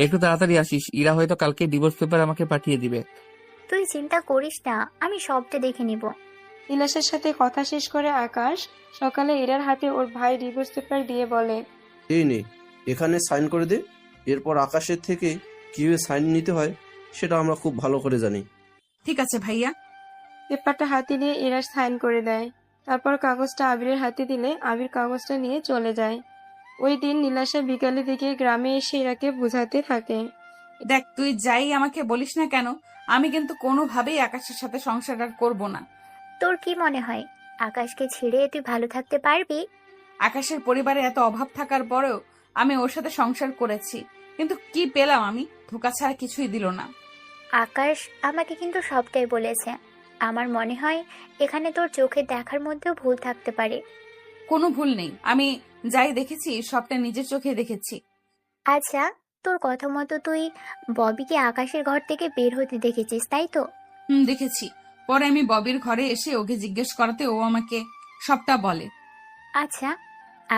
একটু তাড়াতাড়ি আসিস, ইরা হয়তো কালকে ডিভোর্স পেপার আমাকে পাঠিয়ে দিবে। তুই চিন্তা করিস না, আমি সবটা দেখে নিব। নীলাশার সাথে কথা শেষ করে আকাশ সকালে ইরার হাতে ওর ভাই ডিভোর্স পেপার দিয়ে বলে, এই নে, এখানে সাইন করে দে। এরপর আকাশের থেকে কিভাবে সাইন নিতে হয় সেটা আমরা খুব ভালো করে জানি। ঠিক আছে ভাইয়া। পেপারটা হাতে নিয়ে ইরা সাইন করে দেয়। তারপর কাগজটা আবিরের হাতে দিলে আবির কাগজটা নিয়ে চলে যায়। ওই দিন নীলাশা বিকালের দিকে গ্রামে এসে ইরাকে বোঝাতে থাকে, দেখ, তুই যাই আমাকে বলিস না কেন, আমি কিন্তু কোনোভাবেই আকাশের সাথে সংসার আর করবো না। তোর কি মনে হয় আকাশকে ছেড়ে তুই ভালো থাকতে পারবি? আকাশের পরিবারে এত অভাব থাকার পরেও আমি ওর সাথে সংসার করেছি, কিন্তু কি পেলাম আমি? ধোকা ছাড়া কিছুই দিল না। আকাশ আমাকে কিন্তু সবটাই বলেছে। আমার মনে হয় এখানে তোর চোখে দেখার মধ্যেও ভুল থাকতে পারে। কোনো ভুল নেই, আমি যাই দেখেছি সবটা নিজের চোখে দেখেছি। আচ্ছা, তোর কথা মতো তুই ববিকে আকাশের ঘর থেকে বের হতে দেখেছিস, তাই তো? দেখেছি। পরে আমি ববির ঘরে এসে ওকে জিজ্ঞেস করাতে ও আমাকে সবটা বলে। আচ্ছা,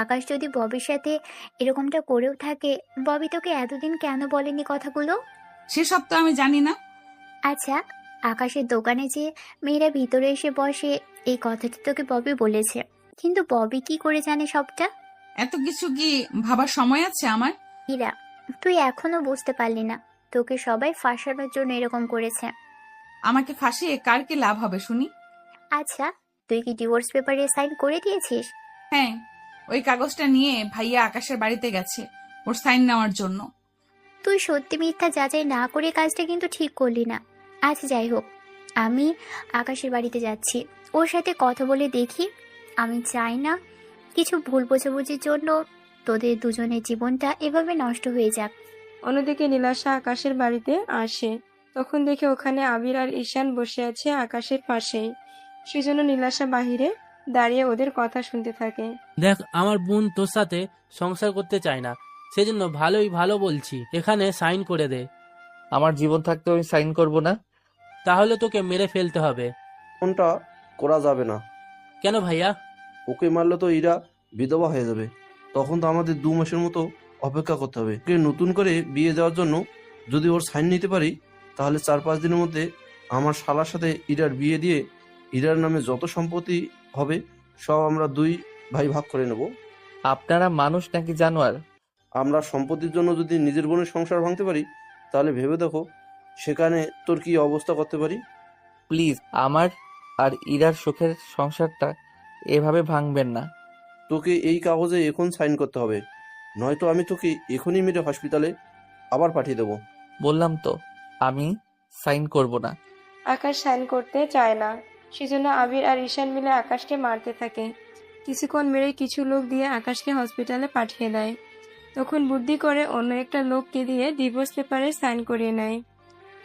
আকাশ যদি ববির সাথে এরকমটা করেও থাকে, ববি তোকে এতদিন কেন বলেনি কথাগুলো? সেসব তো আমি জানি না। আচ্ছা, আকাশের দোকানে যে মেয়েরা ভিতরে এসে বসে, এই কথাটা তোকে ববি বলেছে, কিন্তু ববি কি করে জানে সবটা? এত কিছু কি ভাবার সময় আছে আমার? ইরা, তুই এখনো বুঝতে পারলি না, তোকে সবাই ফাঁসানোর জন্য এরকম করেছে। আমাকে ফাঁসিয়ে কার কি লাভ হবে শুনি? আচ্ছা, তুই কি ডিভোর্স পেপারে সাইন করে দিয়েছিস? হ্যাঁ, ওই কাগজটা নিয়ে ভাইয়া আকাশের বাড়িতে গেছে ওর সাইন নেওয়ার জন্য। তুই সত্যি মিথ্যা যাচাই না করে কাজটা কিন্তু ঠিক করলি না। আচ্ছা যাই হোক, আমি আকাশের বাড়িতে যাচ্ছি, ওর সাথে কথা বলে দেখি। আমি চাই না কিছু ভুল বোঝাবুঝির জন্য তোদের দুজনের জীবনটা এভাবে নষ্ট হয়ে যাক। অন্যদিকে নীলাশা আকাশের বাড়িতে আসে, তখন দেখে ওখানে আবির আর ঈশান বসে আছে আকাশের পাশেই। সেজন্য নীলাশা বাহিরে দাঁড়িয়ে ওদের কথা শুনতে থাকে। দেখ, আমার বোন তোর সাথে সংসার করতে চায় না, সেজন্য ভালো বলছি, এখানে সাইন করে দে। আমার জীবন থাকতে আমি সাইন করব না। তাহলে তোকে মেরে ফেলতে হবে। কোনটা করা যাবে না। কেন ভাইয়া? ওকে মারলে তো ইরা বিধবা হয়ে যাবে, তখন তো আমাদের 2 মাসের মতো অপেক্ষা করতে হবে। ওকে নতুন করে বিয়ে দেওয়ার জন্য যদি ওর সাইন নিতে পারি, তাহলে 4-5 দিনের মধ্যে আমার শালার সাথে ইরার বিয়ে দিয়ে ইরার নামে যত সম্পত্তি হবে সব আমরা 2 ভাই ভাগ করে নেব। আপনারা মানুষ নাকি জানোয়ার? আমরা সম্পত্তির জন্য যদি নিজের বোনের সংসার ভাঙতে পারি, তাহলে ভেবে দেখো সেখানে তোর কি অবস্থা করতে পারি। প্লিজ, আমার আর ইরার সুখের সংসারটা এভাবে ভাঙবেন না। তোকে এই কাগজে এখন সাইন করতে হবে, নয়তো আমি তোকে এখনই মেরে হসপিটালে আবার পাঠিয়ে দেবো। বললাম তো আমি সাইন করব না। আকাশ সাইন করতে চায় না, সেজন্য আবির আর ঈশান মিলে আকাশকে মারতে থাকে। কিছুক্ষণ মেরে কিছু লোক দিয়ে আকাশকে হসপিটালে পাঠিয়ে দেয়। তখন বুদ্ধি করে অন্য একটা লোককে দিয়ে ডিভোর্স পেপারে সাইন করিয়ে নেয়।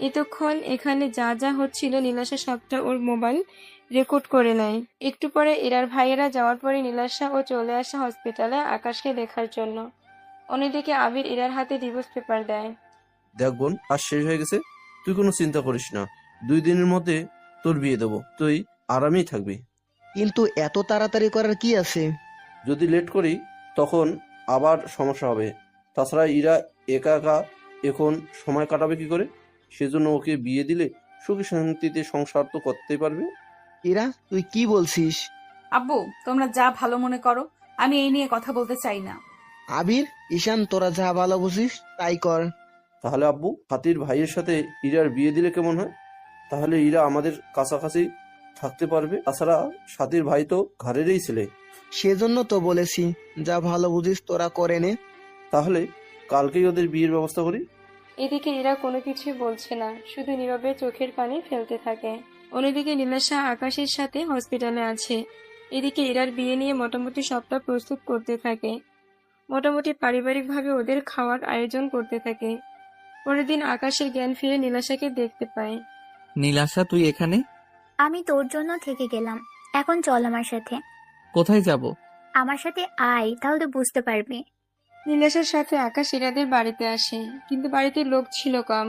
এতক্ষণ এখানে যা যা হচ্ছিল নীলাশা সবটা ওর মোবাইল রেকর্ড করে নেয়। একটু পরে এরার ভাইয়েরা যাওয়ার পরে নীলাশা ও চলে আসে হসপিটালে আকাশকে দেখার জন্য। অন্যদিকে আবির এরার হাতে ডিভোর্স পেপার দেয়। দেখ বোন, আজ শেষ হয়ে গেছে, তুই কোনো চিন্তা করিস না, 2 দিনের মধ্যে তোর বিয়ে দেবো, তুই আরামেই থাকবি। কিন্তু এত তাড়াতাড়ি করার কি আছে? যদি লেট করি তখন আবার সমস্যা হবে। তাছাড়া ইরা একা একা এখন সময় কাটাবে কি করে? সেজন্য ওকে বিয়ে দিলে সুখী শান্তিতে সংসার তো করতেই পারবে। ইরা, তুই কি বলছিস? আব্বু, তোমরা যা ভালো মনে করো, আমি এই নিয়ে কথা বলতে চাই না। আবির, ঈশান, তোরা যা ভালো বুঝিস তাই কর। তাহলে আব্বু, হাতির ভাইয়ের সাথে ইরার বিয়ে দিলে কেমন হয়? তাহলে ইরা আমাদের কাছাকাছি থাকতে পারবে। তাছাড়া সাথীর ভাই তো ঘরেরই ছেলে। সেজন্য তো বলেছি যা ভালো বুঝিস তোরা করে নে। তাহলে কালকেই ওদের বিয়ের ব্যবস্থা করি। এদিকে এরা কোনো কিছুই বলছে না, শুধু নীরবে চোখের পানি ফেলতে থাকে। অন্যদিকে নীলাশা আকাশের সাথে হসপিটালে আছে। এদিকে এরার বিয়ে নিয়ে মোটামুটি সবটা প্রস্তুত করতে থাকে। মোটামুটি পারিবারিকভাবে ওদের খাওয়ার আয়োজন করতে থাকে। পরের দিন আকাশের জ্ঞান ফিরে নীলাশাকে দেখতে পায়। নীলাশা, তুই এখানে? আমি তোর জন্য থেকে গেলাম, এখন চল আমার সাথে। কোথায় যাব? আমার সাথে আয়, তাহলে বুঝতে পারবি। নীলাশার সাথে আকাশ এরাদের বাড়িতে আসে, কিন্তু বাড়িতে লোক ছিল কম।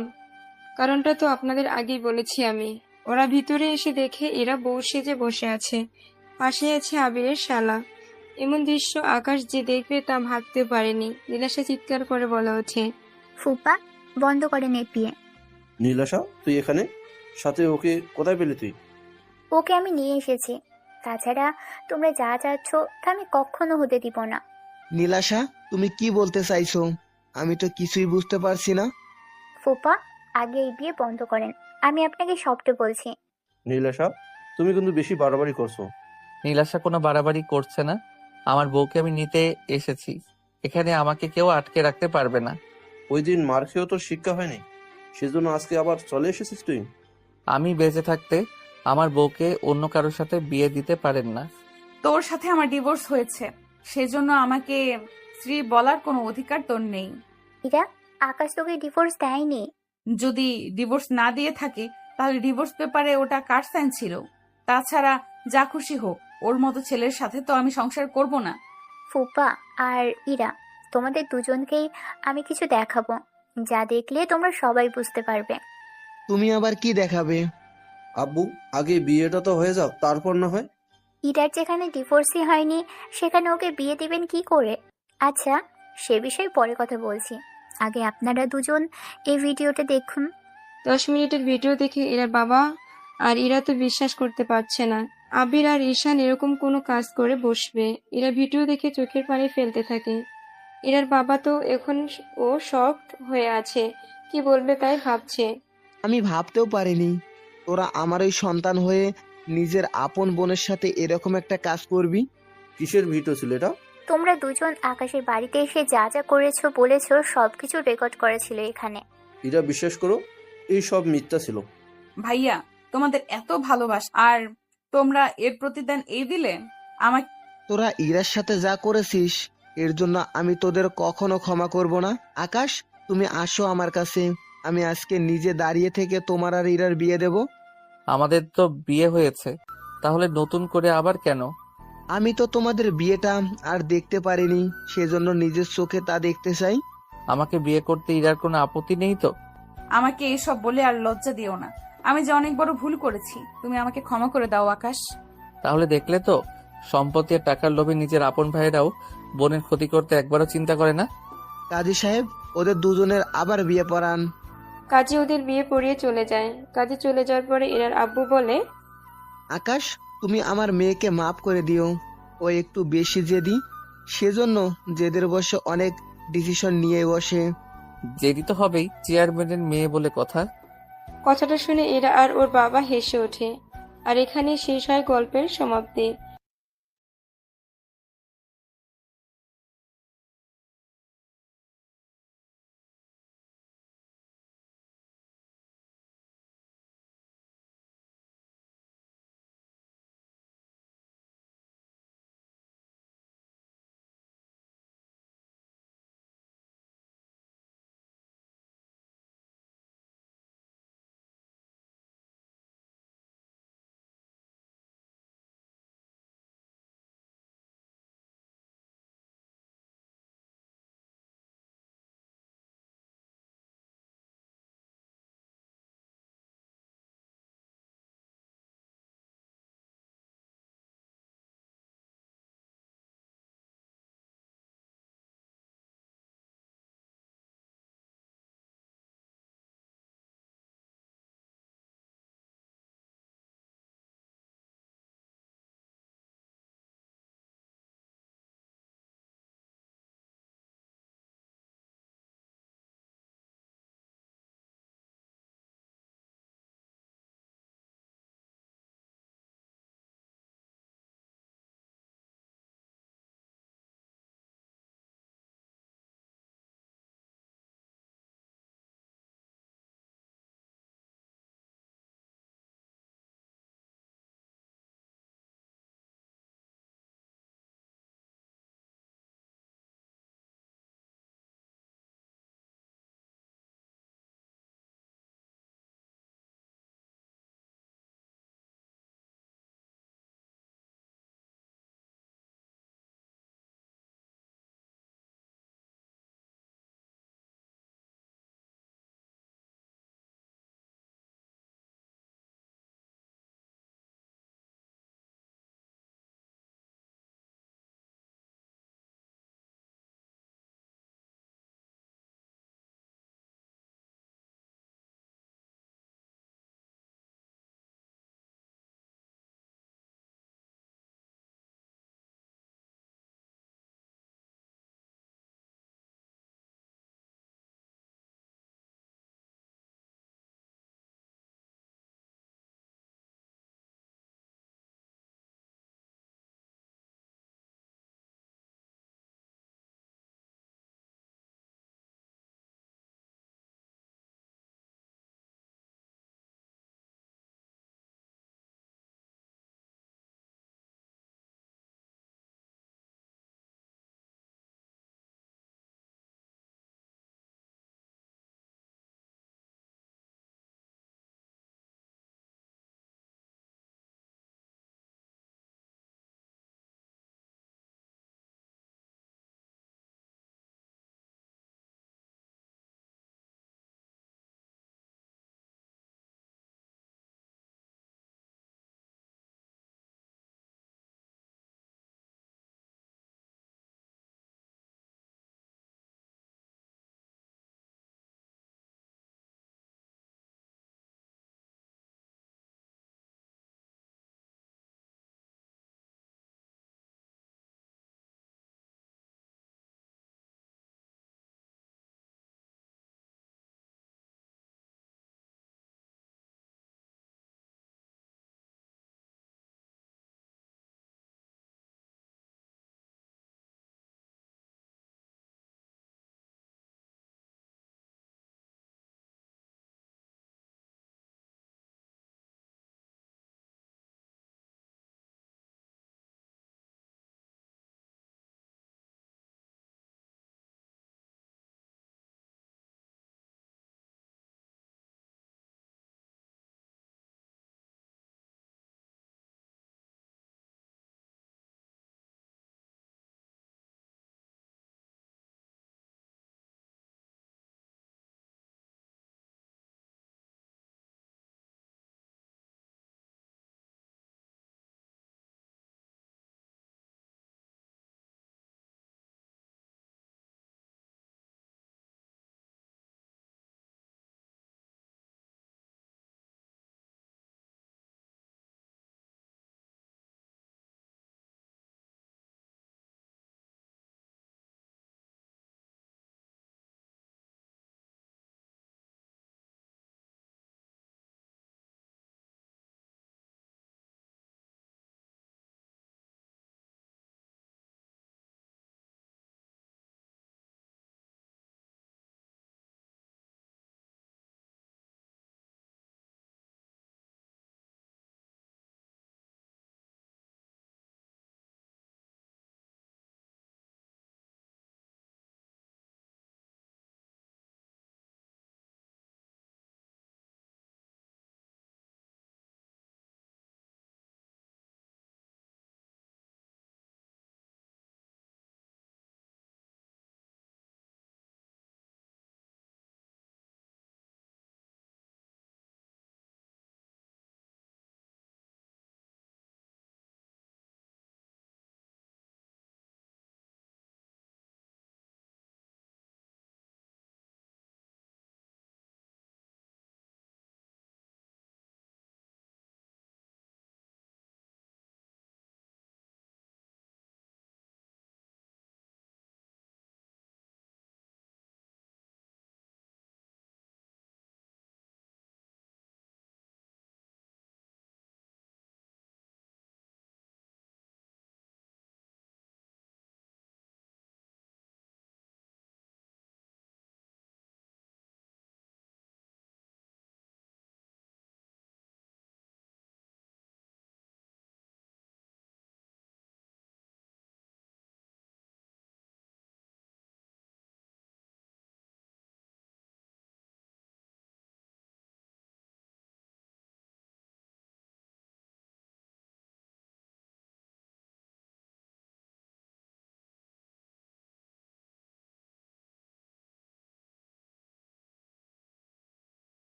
কারণটা তো আপনাদের আগেই বলেছি আমি। ওরা ভিতরে এসে দেখে এরা বউ সেজে বসে আছে, পাশে আছে আবিরের শালা। এমন দৃশ্য আকাশ যে দেখবে তা ভাবতে পারেনি। নীলাশা চিৎকার করে বলে ওঠে, ফুপা, বন্ধ করে নেপিয়ে। নীলাশা, তুই এখানে? সাথে ওকে কোথায় পেলি তুই? ওকে আমি নিয়ে এসেছি, তাছাড়া তোমরা যা চাচ্ছ তা আমি কখনো হতে দিব না। নীলাশা, তুমি কি বলতে চাইছো? আমি তো কিছুই বুঝতে পারছি না। ফুপা, আগে এই বিয়ে বন্ধ করেন, আমি আপনাকে সবটা বলছি। নীলাশা, তুমি কিন্তু বেশি বাড়াবাড়ি করছো। নীলাশা কোনো বাড়াবাড়ি করছে না। আমার বউকে আমি নিতে এসেছি, এখানে আমাকে কেউ আটকে রাখতে পারবে না। ওই দিন মার খেয়েও তোর শিক্ষা হয়নি, সেজন্য আজকে আবার চলে এসেছিস তুই। আমি বেঁচে থাকতে আমার বউকে অন্য কারোর সাথে বিয়ে দিতে পারেন না। তোর সাথে আমার ডিভোর্স হয়েছে, সেজন্য আমাকে স্ত্রী বলার কোনো অধিকার তোর নেই। ইরা, আকাশ তোকে ডিভোর্স দেয়নি। যদি ডিভোর্স না দিয়ে থাকে তাহলে ডিভোর্স পেপারে ওটা কার সাইন ছিল? তাছাড়া যা খুশি হোক, ওর মতো ছেলের সাথে তো আমি সংসার করব না। ফুপা আর ইরা, তোমাদের দুজনকেই আমি কিছু দেখাবো, যা দেখলে তোমরা সবাই বুঝতে পারবে। তুমি আবার কি দেখাবে? আব্বু, আগে বিয়েটা তো হয়ে যাক, তারপর না হয়। ইরার যেখানে ডিভোর্সই হয়নি সেখানে ওকে বিয়ে দিবেন কি করে? আচ্ছা, সে বিষয়ে পরে কথা বলছি, আগে আপনারা দুজন এই ভিডিওটা দেখুন। 10 মিনিটের ভিডিও দেখে ইরার বাবা আর ইরা তো বিশ্বাস করতে পারছে না আবির আর ঈশান এরকম কোনো কাজ করে বসবে। ইরা ভিডিও দেখে চোখের পানি ফেলতে থাকে। ইরার বাবা তো এখন ও শকড হয়ে আছে, কি বলবে তাই ভাবছে। আমি ভাবতেও পারিনি তোরা আমার ওই সন্তান হয়ে নিজের আপন বোনের সাথে এরকম একটা কাজ করবি। কিসের ভিডিও ছিল এটা? তোমরা দুজন আকাশের বাড়িতে এসে যা যা করেছো বলেছো সবকিছু রেকর্ড করেছিল এখানে। এরা বিশ্বাস করো, এই সব মিথ্যা ছিল। ভাইয়া, তোমাদের এত ভালোবাসা আর তোমরা এর প্রতিদান এই দিলে আমাকে। তোরা ইরার সাথে যা করেছিস এর জন্য আমি তোদের কখনো ক্ষমা করব না। আকাশ, তুমি আসো আমার কাছে, আমি আজকে নিজে দাঁড়িয়ে থেকে তোমার আর ইরার বিয়ে দেব। আমাদের তো বিয়ে হয়েছে, তাহলে নতুন করে আবার কেন? আমি তো তোমাদের বিয়েটা আর দেখতে পারিনি, সেজন্য নিজের চোখে তা দেখতে চাই। আমাকে বিয়ে করতে ইরার কোনো আপত্তি নেই তো? আমাকে এসব বলে আর লজ্জা দিও না, আমি যে অনেক বড় ভুল করেছি, তুমি আমাকে ক্ষমা করে দাও আকাশ। তাহলে দেখলে তো, সম্পত্তি আর টাকার লোভে নিজের আপন ভাইয়েরাও বোনের ক্ষতি করতে একবারও চিন্তা করে না। কাজী সাহেব, ওদের দুজনের আবার বিয়ে পড়ান। কাজী ওদের বিয়ে পড়িয়ে চলে যায়। কাজী চলে যাওয়ার পরে ইরার আব্বু বলে, আকাশ, তুমি আমার মেয়েকে মাফ করে দিও, ও একটু বেশি জেদি, সেজন্য জেদের বসে অনেক ডিসিশন নিয়ে বসে। জেদি তো হবেই, চেয়ারম্যানের মেয়ে বলে কথা। কথাটা শুনে এরা আর ওর বাবা হেসে ওঠে। আর এখানে শেষ হয় গল্পের সমাপ্তি।